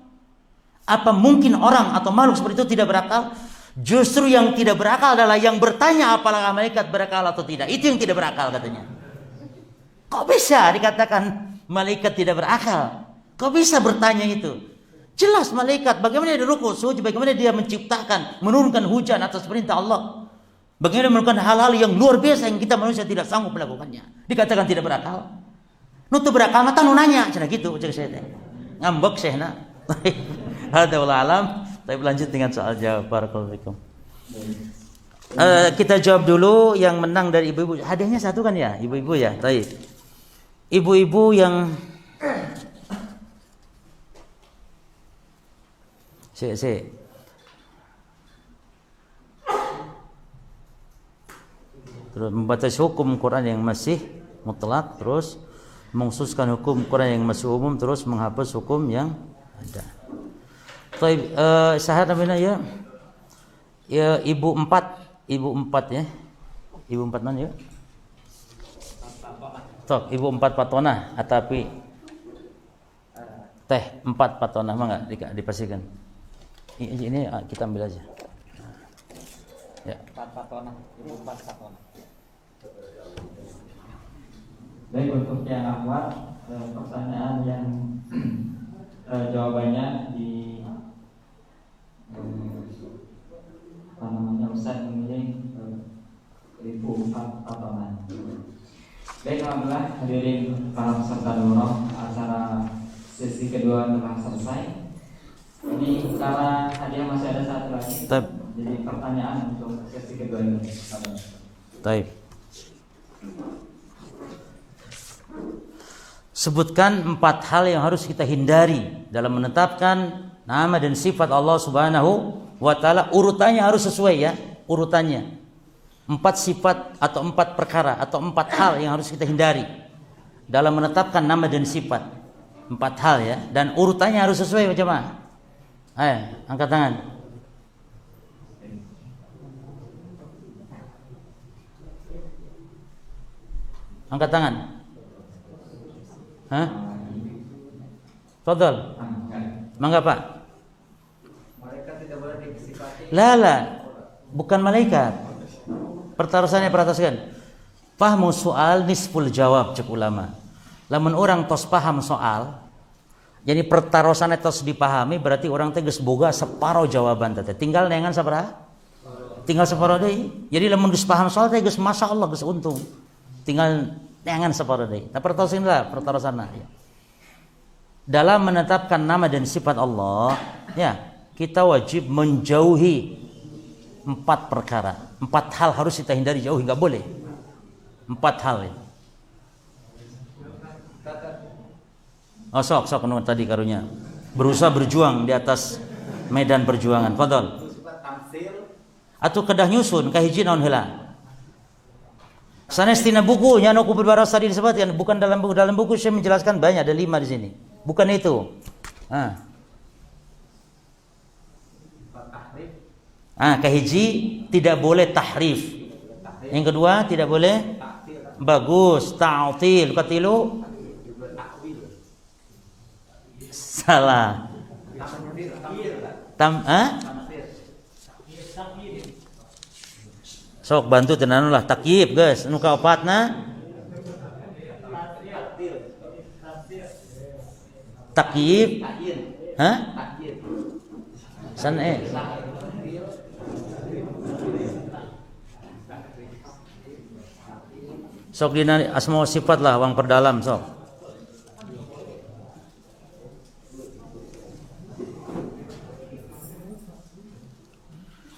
Apa mungkin orang atau makhluk seperti itu tidak berakal? Justru yang tidak berakal adalah yang bertanya apakah malaikat berakal atau tidak. Itu yang tidak berakal katanya. Kok bisa dikatakan malaikat tidak berakal? Kok bisa bertanya itu? Jelas malaikat bagaimana dia ruku sujud, bagaimana dia menciptakan, menurunkan hujan atas perintah Allah. Bagaimana melakukan hal-hal yang luar biasa yang kita manusia tidak sanggup melakukannya. Dikatakan tidak berakal. Nutu berakal mata nu nanya, cenah gitu cek saya teh. Ngambek Syekhna. Hada wallahu alam. Tapi lanjut dengan soal jawab. Barakallahu fikum. Kita jawab dulu yang menang dari ibu-ibu. Hadiahnya satu kan ya, ibu-ibu ya. Baik. ibu-ibu yang terus membatasi hukum Quran yang masih mutlak, terus mengkhususkan hukum Quran yang masih umum, terus menghapus hukum yang ada. Baik, sahat namanya ya. Ya, ibu empat ya. Ibu empat mana ya? Tok, ibu empat patona atapi teh empat patona mah enggak dipastikan. Ini kita ambil aja. Ya. 4 patona, ibu 4 patona. Baik, untuk yang akhwat, pertanyaan yang jawabannya di apa namanya Ustaz memilih ibu 4 patona. Baik, alhamdulillah hadirin para peserta daurah, acara sesi kedua telah selesai. Ini karena hadiah masih ada satu lagi. Jadi pertanyaan untuk sesi kedua ini. Baik. Sebutkan 4 hal yang harus kita hindari dalam menetapkan nama dan sifat Allah Subhanahu wa taala. Urutannya harus sesuai ya, urutannya. 4 sifat atau 4 perkara atau 4 hal yang harus kita hindari dalam menetapkan nama dan sifat. 4 hal ya, dan urutannya harus sesuai jemaah. Ayo, angkat tangan. Angkat tangan. Hah? Fadhal. Mangga Pak. Malaikat tidak boleh disifati. Lala, bukan malaikat. Pertarusannya perhatikan. Fahmu soal nisful jawab cek ulama. Lamun orang tos paham soal, jadi pertarusannya tos dipahami, berarti orang teh geus boga separo jawaban teh. Tinggal nengan sabaraha? Tinggal separo deui. Jadi lamun geus paham soal teh geus masyaallah geus untung. Tinggal nengan separo deui. Nah pertarusanna pertarusanna. Dalam menetapkan nama dan sifat Allah, ya, kita wajib menjauhi 4 perkara. 4 hal harus kita hindari, jauhi, enggak boleh. 4 hal ya. Oh sok tadi karunya berusaha berjuang di atas medan perjuangan. Fadhol. Atuh kedah nyusun kahiji naon heula. Sanes tina buku nya nu kubaras tadi disebutkan, bukan dalam buku saya menjelaskan banyak, ada 5 di sini. Bukan itu. Kahiji tidak boleh tahrif. Yang kedua tidak boleh bagus, ta'til, katilu salah. Sok bantu tenan lah takyib guys. Nu kaopatna takyib. San sok dina asma wa sifat lah wang perdalam sok.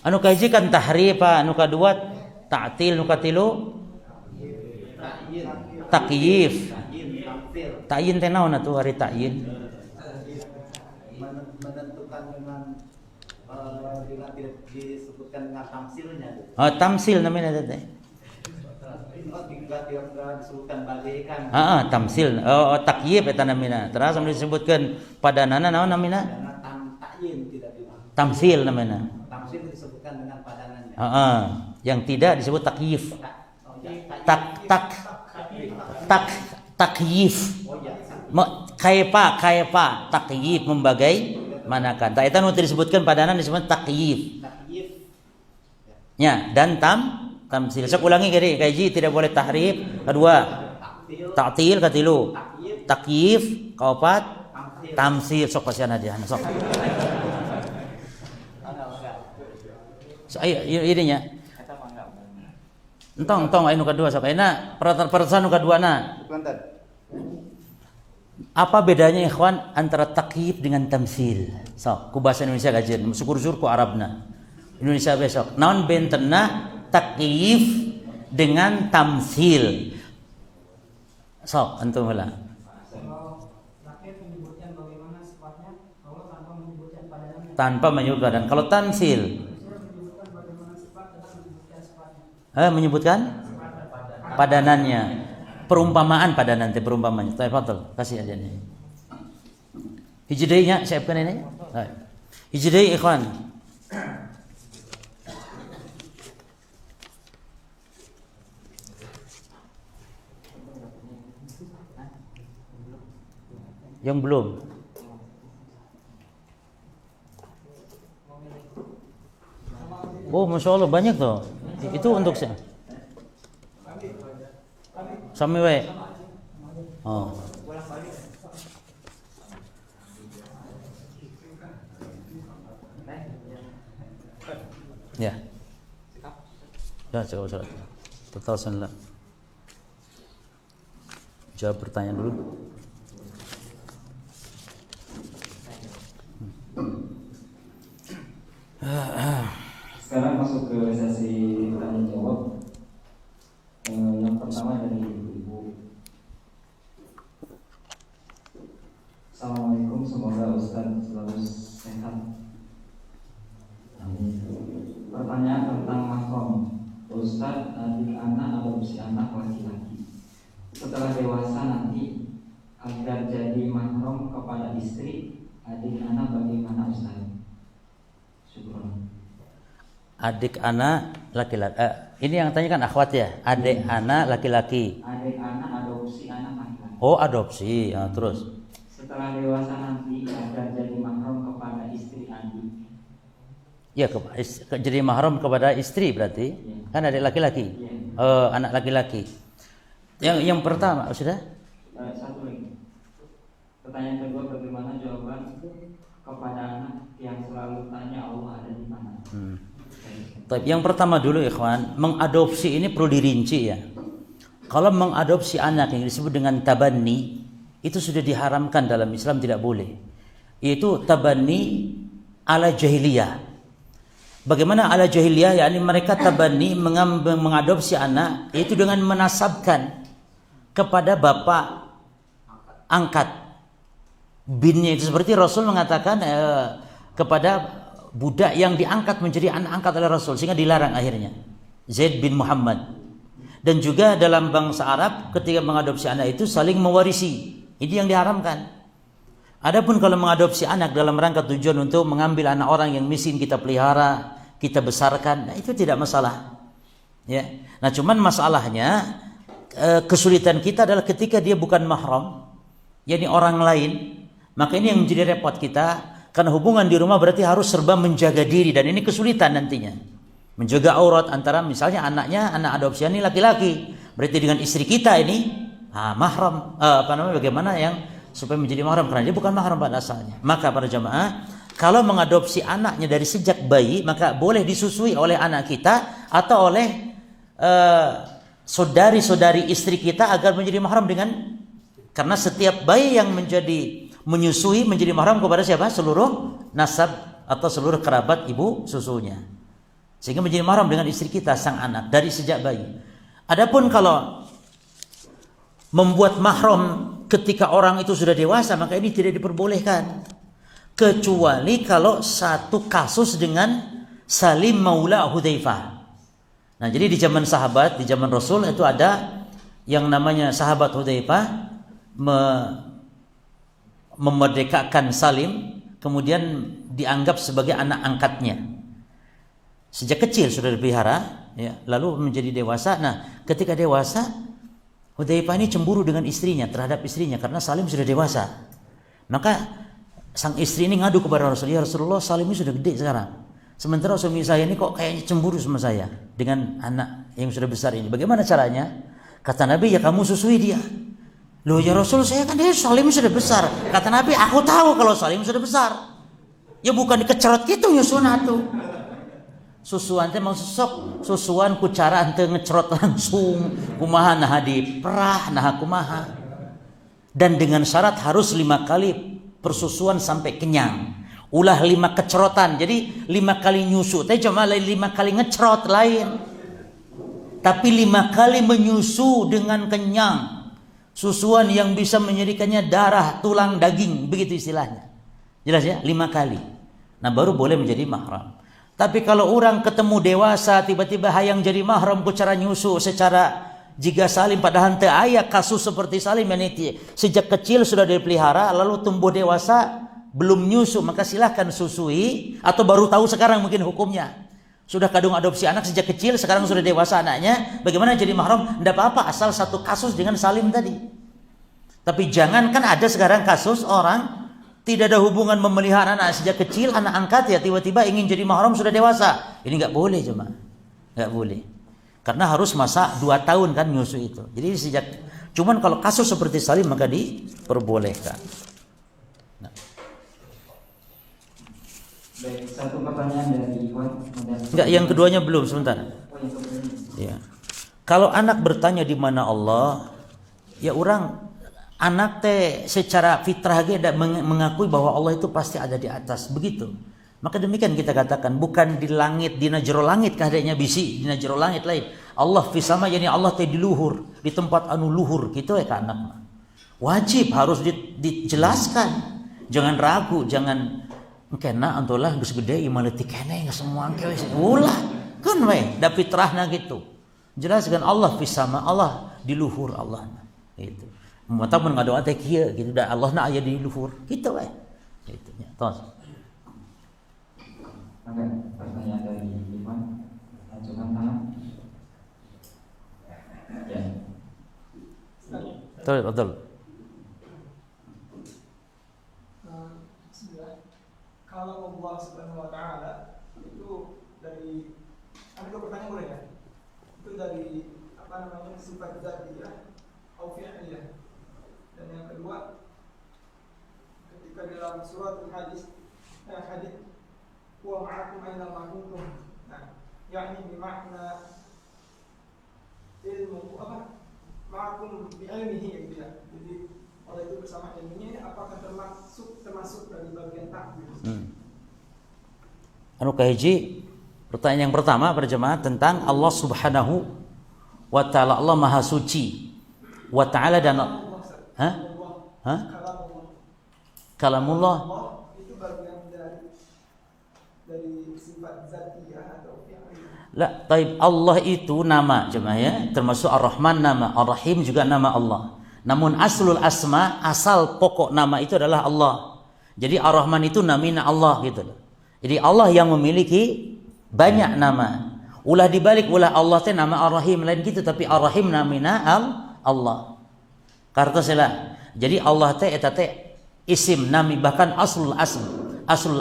Anu kahiji kan tahrif, anu kadua ta'til, anu katilu takyif. Ta'yin teh naon atuh hari ta'yin? Menentukan dengan bila disebutkan dengan tamsilnya. Oh, tamsil namanya teh. Disebutkan bagaikan. Tamsil. Oh, takyif eta namina. Terus disebutkan padanana naon namina? Ta'yin tidak dimaksud. Tamsil namina. Tamsil disebutkan dengan padanannya. Yang tidak disebut takyif. Takyif. Kaifa takyif membagaimanakan. Ta eta nu disebutkan padanan disebut takyif. Ya, dan tamsil. Sok ulangi kaiji tidak boleh tahrif, kedua ta'til, katilu takyif, kaopat tamsil. Sok pasian hadiah sok. Ayo ininya. Entong anu kadua sok ayeuna perasaan nu kaduana. Apa bedanya ikhwan antara takyif dengan tamsil? Sok ku bahasa Indonesia kajian, syukur-syukur ku Arabna. Indonesia besok. Naon bentenna takyif dengan tamsil. Sok antum heula. Kalau nakir menyebutkan bagaimana sifatnya, Allah tanpa menyebutkan padanannya. Tanpa menyebutkan. Dan kalau tamsil, Sudah menyebutkan bagaimana sifat dan menyebutkan sifatnya. menyebutkan padanannya. Perumpamaan padanan teh perumpamaan. Tafadhol, kasih aja nih. Hijrainya siapkan ini. Hijrai ikhwan. Yang belum. Oh, masya Allah banyak tuh. Itu untuk siapa? Sami we. Oh. Ya. Ya, coba surat. Total senlah. Jawab pertanyaan dulu. Sekarang masuk ke sesi tanya jawab. Yang pertama dari ibu. Assalamualaikum, semoga Ustaz selalu sehat. Amin. Pertanyaan tentang mahram. Ustaz, adik anak adopsi anak laki-laki. Setelah dewasa nanti agar jadi mahram kepada istri adik anak bagaimana Ustaz? Syukron. Adik anak laki-laki. Ini yang tanya kan akhwat ya. Adik anak laki-laki. Adik anak adopsi anak laki-laki. Oh, adopsi. Nah, terus. Setelah dewasa nanti agar jadi mahram kepada istri adik. Ya, jadi mahram kepada istri berarti. Ya. Kan adik laki-laki. Ya. Anak laki-laki. Yang pertama sudah? Satu lagi. Pertanyaan kedua, bagaimana jawaban kepada anak yang selalu tanya Allah ada di mana? Tapi yang pertama dulu ikhwan, mengadopsi ini perlu dirinci ya. Kalau mengadopsi anak yang disebut dengan tabanni, itu sudah diharamkan dalam Islam, tidak boleh. Itu tabanni ala jahiliyah. Bagaimana ala jahiliyah? Yakni mereka tabanni mengadopsi anak itu dengan menasabkan kepada bapak angkat binnya, itu seperti Rasul mengatakan kepada budak yang diangkat menjadi anak angkat oleh Rasul, sehingga dilarang akhirnya Zaid bin Muhammad. Dan juga dalam bangsa Arab ketika mengadopsi anak itu saling mewarisi, ini yang diharamkan. Adapun kalau mengadopsi anak dalam rangka tujuan untuk mengambil anak orang yang miskin, kita pelihara, kita besarkan, nah itu tidak masalah ya. Nah cuman masalahnya kesulitan kita adalah ketika dia bukan mahram, yakni orang lain, maka ini yang menjadi repot kita. Karena hubungan di rumah berarti harus serba menjaga diri, dan ini kesulitan nantinya. Menjaga aurat antara misalnya anaknya, anak adopsi ini laki-laki, berarti dengan istri kita ini mahram, bagaimana yang supaya menjadi mahram, karena dia bukan mahram pada asalnya. Maka para jamaah, kalau mengadopsi anaknya dari sejak bayi, maka boleh disusui oleh anak kita atau oleh saudari-saudari istri kita agar menjadi mahram dengan, karena setiap bayi yang menyusui menjadi mahram kepada siapa? Seluruh nasab atau seluruh kerabat ibu susunya. Sehingga menjadi mahram dengan istri kita sang anak dari sejak bayi. Adapun kalau membuat mahram ketika orang itu sudah dewasa, maka ini tidak diperbolehkan. Kecuali kalau satu kasus dengan Salim Maula Hudzaifah. Nah, jadi di zaman sahabat, di zaman Rasul itu ada yang namanya sahabat Hudzaifah memerdekakan Salim, kemudian dianggap sebagai anak angkatnya. Sejak kecil sudah dipelihara, ya, lalu menjadi dewasa. Nah, ketika dewasa, Hudzaifah ini cemburu dengan istrinya, terhadap istrinya, karena Salim sudah dewasa. Maka sang istri ini ngadu kepada Rasul, ya Rasulullah, Salim ini sudah gede sekarang. Sementara suami saya ini kok kayaknya cemburu sama saya dengan anak yang sudah besar ini. Bagaimana caranya? Kata Nabi, ya kamu susui dia. Loh ya Rasul, saya kan dia Salim sudah besar. Kata Nabi, aku tahu kalau Salim sudah besar. Ya bukan dikecerot gitu ya sunat tuh. Susuan teh mau susok, susuan ku cara ante ngecerot langsung. Kumaha nah diperah nah kumaha. Dan dengan syarat harus 5 kali persusuan sampai kenyang. Ulah 5 kecerotan. Jadi 5 kali nyusu teh cuma 5 kali ngecerot lain. Tapi 5 kali menyusu dengan kenyang. Susuan yang bisa menjadikannya darah, tulang, daging, begitu istilahnya. Jelas ya? 5 kali. Nah, baru boleh menjadi mahram. Tapi kalau orang ketemu dewasa tiba-tiba hayang jadi mahram ku cara nyusu secara jika salim, padahal teu aya kasus seperti salim yang itu sejak kecil sudah dipelihara lalu tumbuh dewasa belum nyusu, maka silahkan susui, atau baru tahu sekarang mungkin hukumnya. Sudah kadung adopsi anak sejak kecil, sekarang sudah dewasa anaknya, bagaimana jadi mahram? Tidak apa-apa asal satu kasus dengan salim tadi. Tapi jangan, kan ada sekarang kasus orang tidak ada hubungan memelihara anak sejak kecil, anak angkat ya tiba-tiba ingin jadi mahram sudah dewasa. Ini nggak boleh cuma, nggak boleh. Karena harus masa 2 tahun kan nyusu itu. Jadi sejak, cuman kalau kasus seperti salim maka diperbolehkan. Nah. Baik, satu pertanyaan dari Iwan. Enggak, yang keduanya belum, sebentar. Oh, yang keduanya. Ya. Kalau anak bertanya di mana Allah, ya orang anak teh secara fitrah ge mengakui bahwa Allah itu pasti ada di atas, begitu. Maka demikian kita katakan, bukan di langit, dina jero langit kadanya bisi, dina jero langit lain. Allah fi sama, yani Allah teh di luhur, di tempat anu luhur, gitu ya ka anak. Wajib harus dijelaskan. Jangan ragu, jangan kena antolah geus gede ieu mah leutik keneh geus semua engke we. Ulah, kan we da fitrahna gitu. Jelaskan Allah fi sama, Allah di luhur Allah. Gitu. Mata mun ngadoa teh kieu gitu, da Allahna aya di luhur, gitu we. Gitu nya. Tos. Oke, pertanyaan dari Iwan. Ajukan tangan. Ya. Betul. Kalau Allah Subhanahu wa taala itu dari, ada 2 pertanyaan boleh ya? Itu dari sifat dzatiyah atau fi'liyah. Dan yang kedua, ketika dalam surat hadis wa ma'akum aina ma kuntum. Nah, yakni bermakna ilmu ma'akum bi ilmihi gitu ya. Jadi Allah itu bersama ilmunya, apakah termasuk dari bagian takdir? Anu kahiji, pertanyaan yang pertama berjemaah tentang Allah Subhanahu wa taala. Allah Maha Suci wa taala dan Kalamullah itu bagian dari sifat zatiyah atau fi'liyah. La, taib, Allah itu nama jemaah ya, termasuk Ar-Rahman nama, Ar-Rahim juga nama Allah. Namun aslul asma, asal pokok nama itu adalah Allah. Jadi Ar-Rahman itu namina Allah gitu loh. Jadi Allah yang memiliki banyak nama. Ulah dibalik, ulah Allah teh nama Ar-Rahim lain gitu, tapi Ar-Rahim namina Allah. Kartosela. Jadi Allah teh eta teh isim nami, bahkan aslul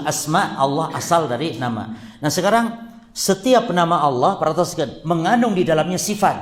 asma Allah asal dari nama. Nah sekarang setiap nama Allah perhatikan mengandung di dalamnya sifat.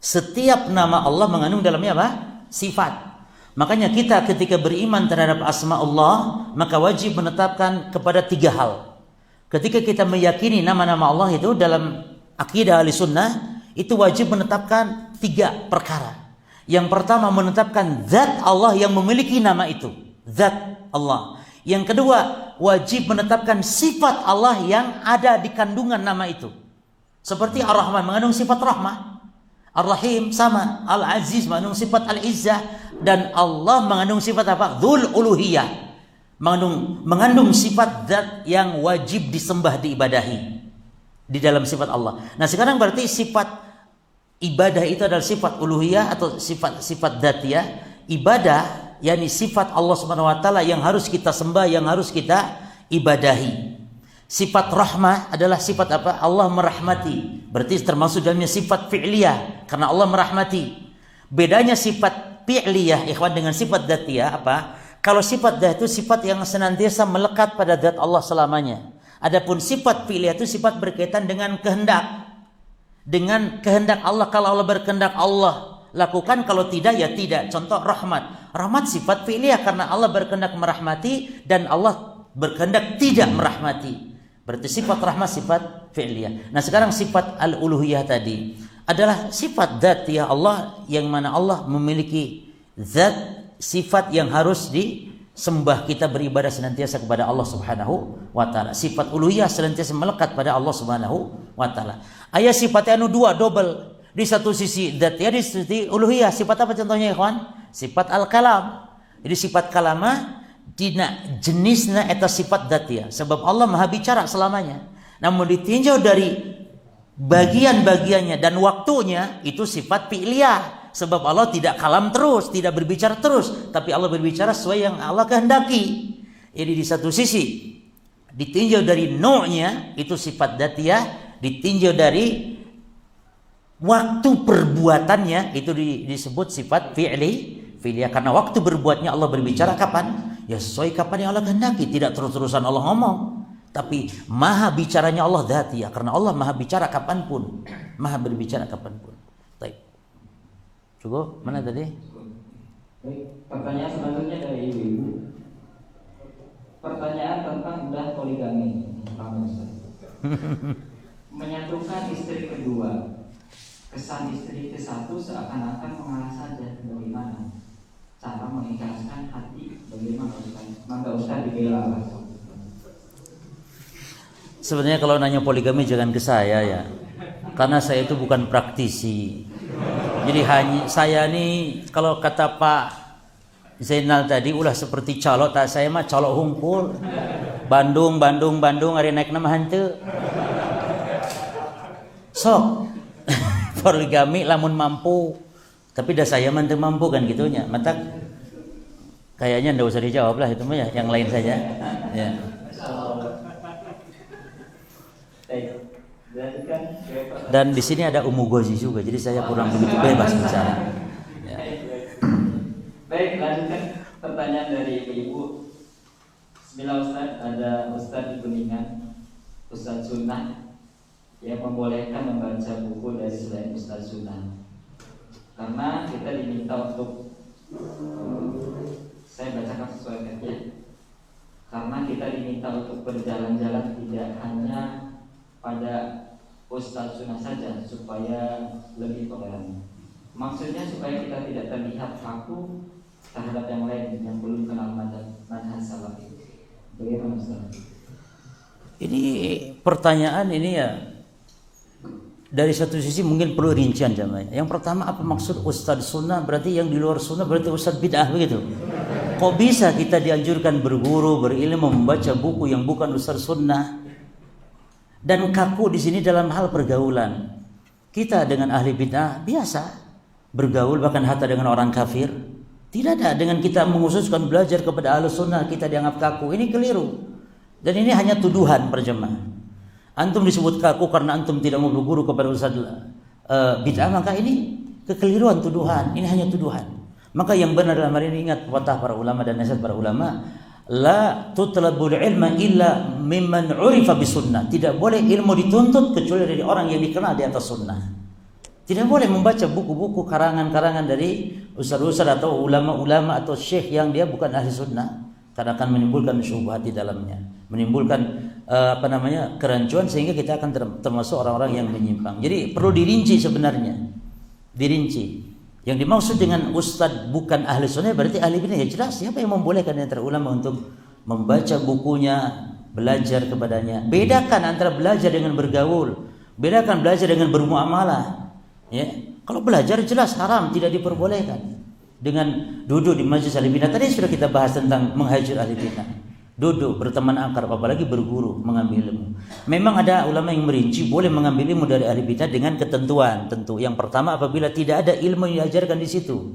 Setiap nama Allah mengandung dalamnya apa? Sifat. Makanya kita ketika beriman terhadap asma Allah, maka wajib menetapkan kepada 3 hal. Ketika kita meyakini nama-nama Allah itu dalam akidah Ahlussunnah, itu wajib menetapkan 3 perkara. Yang pertama menetapkan zat Allah yang memiliki nama itu, zat Allah. Yang kedua, wajib menetapkan sifat Allah yang ada di kandungan nama itu. Seperti Ar-Rahman mengandung sifat rahmah, Ar-Rahim sama, Al-Aziz mengandung sifat Al-Izzah, dan Allah mengandung sifat apa? Dzul Uluhiyah. Mengandung sifat zat yang wajib disembah, diibadahi di dalam sifat Allah. Nah, sekarang berarti sifat ibadah itu adalah sifat uluhiyah atau sifat dzatiyah. Ibadah yakni sifat Allah Subhanahu wa taala yang harus kita sembah, yang harus kita ibadahi. Sifat rahmah adalah sifat apa? Allah merahmati. Berarti termasuk dalamnya sifat fi'liyah karena Allah merahmati. Bedanya sifat fi'liyah ikhwan dengan sifat dzatiyah apa? Kalau sifat dzat itu sifat yang senantiasa melekat pada zat Allah selamanya. Adapun sifat fi'liyah itu sifat berkaitan dengan kehendak. Dengan kehendak Allah, kalau Allah berkehendak Allah lakukan, kalau tidak ya tidak. Contoh rahmat. Rahmat sifat fi'liyah karena Allah berkehendak merahmati dan Allah berkehendak tidak merahmati. Berarti sifat rahmat sifat fi'liyah. Nah, sekarang sifat al-uluhiyah tadi adalah sifat dzatiyah Allah yang mana Allah memiliki zat sifat yang harus disembah, kita beribadah senantiasa kepada Allah Subhanahu wa taala. Sifat uluhiyah senantiasa melekat pada Allah Subhanahu wa taala. Aya sifat anu 2 double. Di satu sisi dzatiyah, di sisi uluhiyah. Sifat apa contohnya ya kawan? Sifat al-kalam. Jadi sifat kalama dina jenisna eta sifat dzatiyah. Sebab Allah Maha bicara selamanya. Namun ditinjau dari bagian-bagiannya dan waktunya itu sifat fi'liyah. Sebab Allah tidak kalam terus, tidak berbicara terus, tapi Allah berbicara sesuai yang Allah kehendaki. Jadi di satu sisi ditinjau dari nu'nya itu sifat dzatiyah, ditinjau dari waktu perbuatannya itu disebut sifat fi'liyah. Karena waktu berbuatnya Allah berbicara kapan? Ya sesuai kapan yang Allah kehendaki, tidak terus-terusan Allah ngomong. Tapi maha bicaranya Allah dzatiyah, karena Allah maha bicara kapanpun, maha berbicara kapanpun. Baik. Cukup? Mana tadi? Baik, pertanyaan selanjutnya dari ibu-ibu. Pertanyaan tentang bedah poligami. Menyatukan istri kedua, kesan istri ke satu seakan-akan mengalah saja. Bagaimana cara mengikhlaskan hati? Bagaimana Ustaz? Maka Ustaz dibela lah. Sebenarnya kalau nanya poligami jangan ke saya ya, karena saya itu bukan praktisi. Jadi hanya saya nih, kalau kata Pak Zainal tadi ulah seperti calok, tak saya mah calok hungkul. Bandung hari naik nama hante. Sok poligami lamun mampu, tapi dah saya mah teu mampu kan gitunya. Mata kayaknya ndak usah dijawab lah itu mah ya, yang lain saja. Ya. Dan di sini ada Umu Gozi juga, jadi saya kurang begitu bebas bicara. Ya. Baik, lanjutkan pertanyaan dari ibu. Bismillah Ustaz, ada Ustaz di Kuningan, Ustaz Sunnah yang membolehkan membaca buku dari selain Ustaz Sunnah. Karena kita diminta untuk saya bacakan sesuai katanya. Karena kita diminta untuk berjalan-jalan tidak hanya pada Ustaz Sunnah saja supaya lebih toleran. Maksudnya supaya kita tidak terlihat kaku terhadap yang lain yang belum kenal manhaj salaf. Bagaimana Ustaz? Ini pertanyaan ini ya dari satu sisi mungkin perlu rincian jamaah. Yang pertama, apa maksud Ustaz Sunnah? Berarti yang di luar Sunnah berarti Ustaz bid'ah begitu. Kok bisa kita dianjurkan berguru, berilmu, membaca buku yang bukan Ustaz Sunnah? Dan kaku di sini dalam hal pergaulan. Kita dengan ahli bid'ah biasa bergaul, bahkan hatta dengan orang kafir. Tidak ada dengan kita menghususkan belajar kepada ahli sunnah kita dianggap kaku. Ini keliru. Dan ini hanya tuduhan perjemaah. Antum disebut kaku karena antum tidak mau berguru kepada ustaz bid'ah, maka ini kekeliruan tuduhan. Ini hanya tuduhan. Maka yang benar dalam hal ini, ingat patah para ulama dan nasihat para ulama, la tutlabul ilma illa mimman urifa bisunnah. Tidak boleh ilmu dituntut kecuali dari orang yang dikenal di atas sunnah. Tidak boleh membaca buku-buku karangan-karangan dari ustaz-ustaz atau ulama-ulama atau syekh yang dia bukan ahli sunnah, karena akan menimbulkan syubhat di dalamnya, menimbulkan kerancuan, sehingga kita akan termasuk orang-orang yang menyimpang. Jadi perlu dirinci sebenarnya, dirinci. Yang dimaksud dengan ustaz bukan ahli sunnah berarti ahli bid'ah. Ya jelas, siapa yang membolehkan antara ulama untuk membaca bukunya, belajar kepadanya. Bedakan antara belajar dengan bergaul, bedakan belajar dengan bermuamalah. Ya, kalau belajar jelas haram, tidak diperbolehkan. Dengan duduk di majlis ahli bid'ah, tadi sudah kita bahas tentang menghajur ahli bid'ah. Duduk berteman akrab, apalagi berguru, mengambil ilmu. Memang ada ulama yang merinci boleh mengambil ilmu dari ahli bid'ah dengan ketentuan tentu. Yang pertama, apabila tidak ada ilmu yang diajarkan di situ,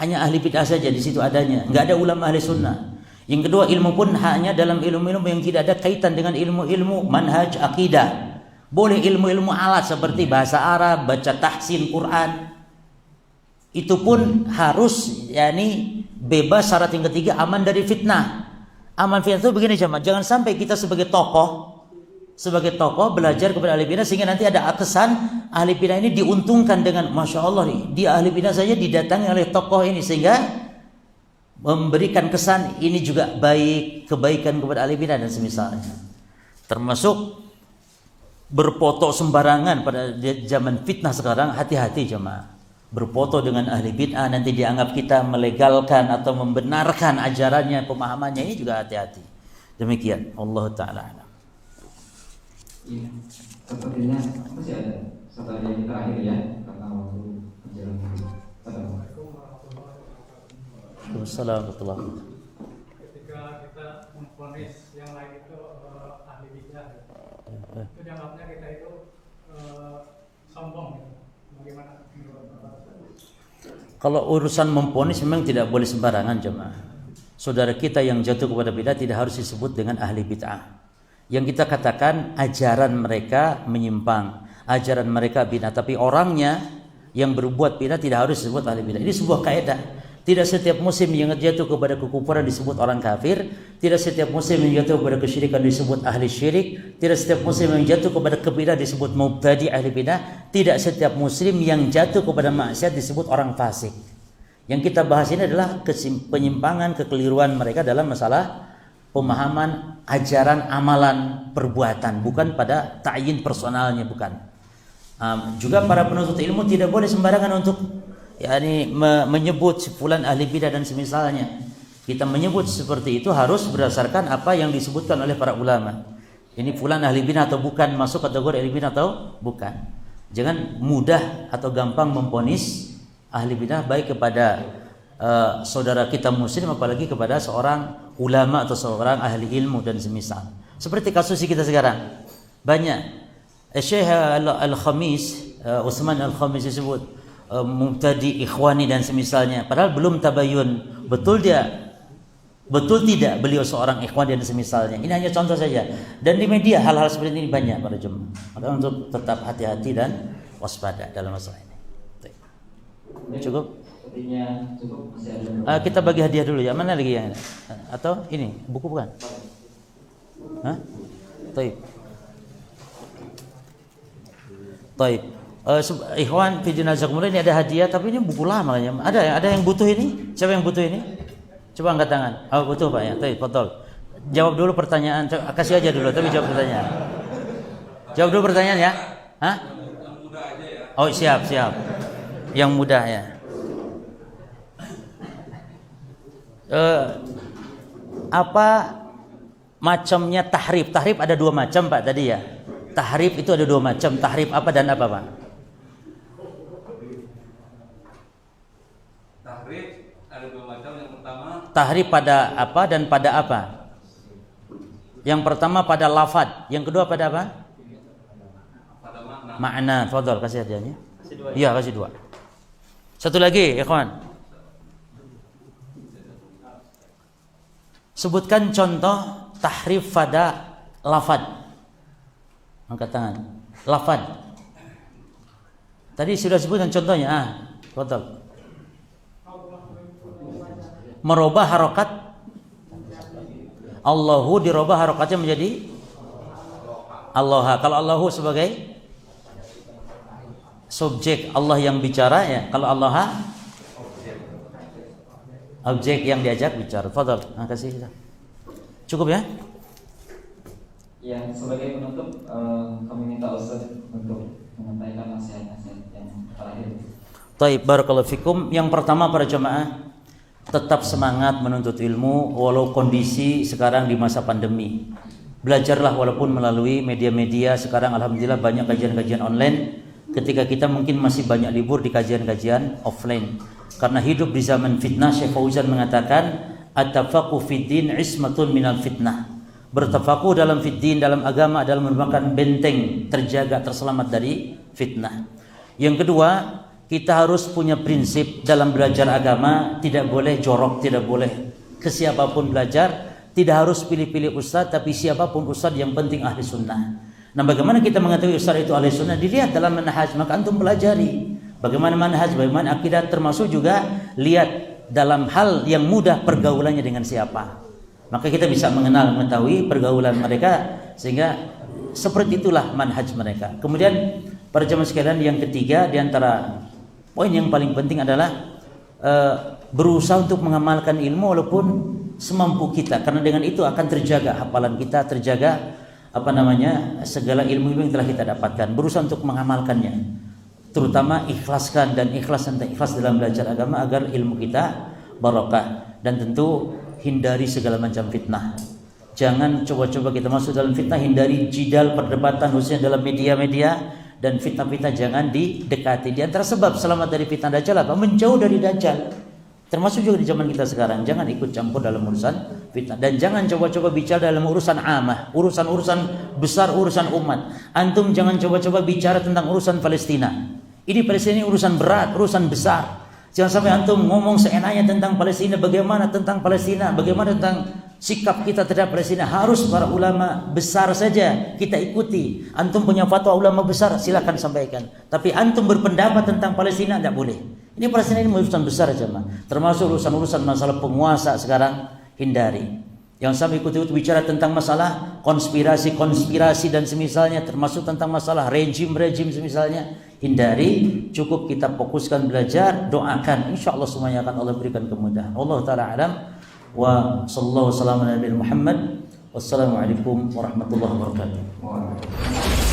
hanya ahli bid'ah saja di situ adanya, nggak ada ulama ahli sunnah. Yang kedua, ilmu pun hanya dalam ilmu-ilmu yang tidak ada kaitan dengan ilmu-ilmu manhaj akidah. Boleh ilmu-ilmu alat seperti bahasa Arab, baca tahsin Quran. Itu pun harus bebas. Syarat yang ketiga, aman dari fitnah. Aman fitnah itu begini jemaah, jangan sampai kita sebagai tokoh belajar kepada ahli bidah sehingga nanti ada kesan ahli bidah ini diuntungkan dengan masya Allah nih, dia ahli bidah saja didatangi oleh tokoh ini, sehingga memberikan kesan ini juga baik, kebaikan kepada ahli bidah dan semisalnya. Termasuk berfoto sembarangan pada zaman fitnah sekarang, hati-hati jemaah. Berfoto dengan ahli bid'ah nanti dianggap kita melegalkan atau membenarkan ajarannya, pemahamannya, ini juga hati-hati. Demikian, Allah Ta'ala alam. Iya, sepertinya masih ada satu yang terakhir ya, karena Assalamualaikum. Ketika kita memvonis yang lain itu ahli bidah, itu dianggapnya kita itu sombong gitu. Bagaimana menurut Bapak? Kalau urusan memvonis memang tidak boleh sembarangan jemaah. Saudara kita yang jatuh kepada bid'ah tidak harus disebut dengan ahli bid'ah. Yang kita katakan ajaran mereka menyimpang, ajaran mereka bid'ah, tapi orangnya yang berbuat bid'ah tidak harus disebut ahli bid'ah. Ini sebuah kaidah. Tidak setiap muslim yang jatuh kepada kekufuran disebut orang kafir. Tidak setiap muslim yang jatuh kepada kesyirikan disebut ahli syirik. Tidak setiap muslim yang jatuh kepada kebidah disebut mubtadi ahli bidah. Tidak setiap muslim yang jatuh kepada maksiat disebut orang fasik. Yang kita bahas ini adalah penyimpangan, kekeliruan mereka dalam masalah pemahaman, ajaran, amalan, perbuatan, bukan pada ta'yin personalnya, bukan. Juga para penuntut ilmu tidak boleh sembarangan untuk menyebut fulan ahli bidah dan semisalnya. Kita menyebut seperti itu harus berdasarkan apa yang disebutkan oleh para ulama. Ini fulan ahli bidah atau bukan, masuk kategori ahli bidah atau bukan. Jangan mudah atau gampang memvonis ahli bidah baik kepada saudara kita muslim apalagi kepada seorang ulama atau seorang ahli ilmu dan semisal. Seperti kasus kita sekarang. Banyak Syekh Al-Khamis, Utsman Al-Khamis disebut mubtadi ikhwani dan semisalnya, padahal belum tabayun betul tidak beliau seorang ikhwan dan semisalnya. Ini hanya contoh saja, dan di media hal-hal seperti ini banyak para jemaah. Maka untuk tetap hati-hati dan waspada dalam masalah ini. Cukup? Sepertinya cukup, masih ada. Kita bagi hadiah dulu ya. Mana lagi yang atau ini buku bukan? Hah? Taib. Ikhwan fi jinazakumullah, ini ada hadiah tapi ini buku lama ya. Ada yang butuh ini? Siapa yang butuh ini? Coba angkat tangan. Oh, butuh Pak ya. Baik, betul. Jawab dulu pertanyaan. Kasih aja dulu tapi jawab pertanyaan. Jawab dulu pertanyaan ya. Hah? Yang mudah aja ya. Oh, siap. Yang mudah ya. Apa macamnya tahrif? Tahrif ada dua macam Pak tadi ya. Tahrif itu ada dua macam. Tahrif apa dan apa Pak? Tahrif ada dua macam. Yang pertama tahrif pada apa dan pada apa? Yang pertama pada lafaz, yang kedua pada apa? pada makna. Makna. Fadhol, kasih hadiahnya. Iya, kasih dua. Satu lagi, ikhwan. Sebutkan contoh tahrif pada lafaz. Angkat tangan. Lafaz. Tadi sudah sebutkan contohnya. Fadhol. Merubah harokat. Allahu dirubah harokatnya menjadi Allah. Kalau Allahu sebagai subjek, Allah yang bicara ya. Kalau Allah objek yang diajak bicara. Fadhol. Kasih. Cukup ya? Ya, sebagai penutup kami minta Ustaz untuk menyampaikan nasihat-nasihat yang terakhir. Taib, barakallahu fikum. Yang pertama para jemaah, tetap semangat menuntut ilmu walau kondisi sekarang di masa pandemi. Belajarlah walaupun melalui media-media. Sekarang alhamdulillah banyak kajian-kajian online. Ketika kita mungkin masih banyak libur di kajian-kajian offline. Karena hidup di zaman fitnah, Syekh Fauzan mengatakan at-tafaqquh fid din ismatun minal fitnah. Bertafakuh dalam fiddin, dalam agama adalah merupakan benteng terjaga, terselamat dari fitnah. Yang kedua, kita harus punya prinsip dalam belajar agama. Tidak boleh jorok, tidak boleh ke siapapun belajar. Tidak harus pilih-pilih ustaz, tapi siapapun ustaz yang penting ahli sunnah. Nah, bagaimana kita mengetahui ustaz itu ahli sunnah? Dilihat dalam manhaj, maka antum pelajari bagaimana manhaj, bagaimana akidah, termasuk juga lihat dalam hal yang mudah pergaulannya dengan siapa. Maka kita bisa mengetahui pergaulan mereka, sehingga seperti itulah manhaj mereka. Kemudian para jemaah sekalian, yang ketiga di antara poin yang paling penting adalah berusaha untuk mengamalkan ilmu walaupun semampu kita, karena dengan itu akan terjaga hafalan kita, terjaga segala ilmu-ilmu yang telah kita dapatkan. Berusaha untuk mengamalkannya, terutama ikhlaskan dan ikhlas dalam belajar agama agar ilmu kita barokah. Dan tentu hindari segala macam fitnah. Jangan coba-coba kita masuk dalam fitnah. Hindari jidal, perdebatan khususnya dalam media-media. dan fitnah-fitnah jangan didekati. Di antara sebab selamat dari fitnah Dajjal apa? Menjauh dari Dajjal. Termasuk juga di zaman kita sekarang, jangan ikut campur dalam urusan fitnah dan jangan coba-coba bicara dalam urusan amah, urusan-urusan besar, urusan umat. Antum jangan coba-coba bicara tentang urusan Palestina. Ini Palestina ini urusan berat, urusan besar. Jangan sampai antum ngomong seenaknya tentang Palestina, bagaimana tentang Palestina, bagaimana tentang sikap kita terhadap Palestina. Harus para ulama besar saja kita ikuti. Antum punya fatwa ulama besar, silakan sampaikan. Tapi antum berpendapat tentang Palestina tidak boleh. Ini Palestina ini urusan besar jemaah. Termasuk urusan-urusan masalah penguasa sekarang, hindari. Yang sampai ikut-ikut bicara tentang masalah konspirasi dan semisalnya, termasuk tentang masalah rejim semisalnya, hindari. Cukup kita fokuskan belajar, doakan, insyaallah semuanya akan Allah berikan kemudahan. Allah taala alam wa sallallahu wasallam ala nabiyina Muhammad. Wassalamualaikum warahmatullahi wabarakatuh.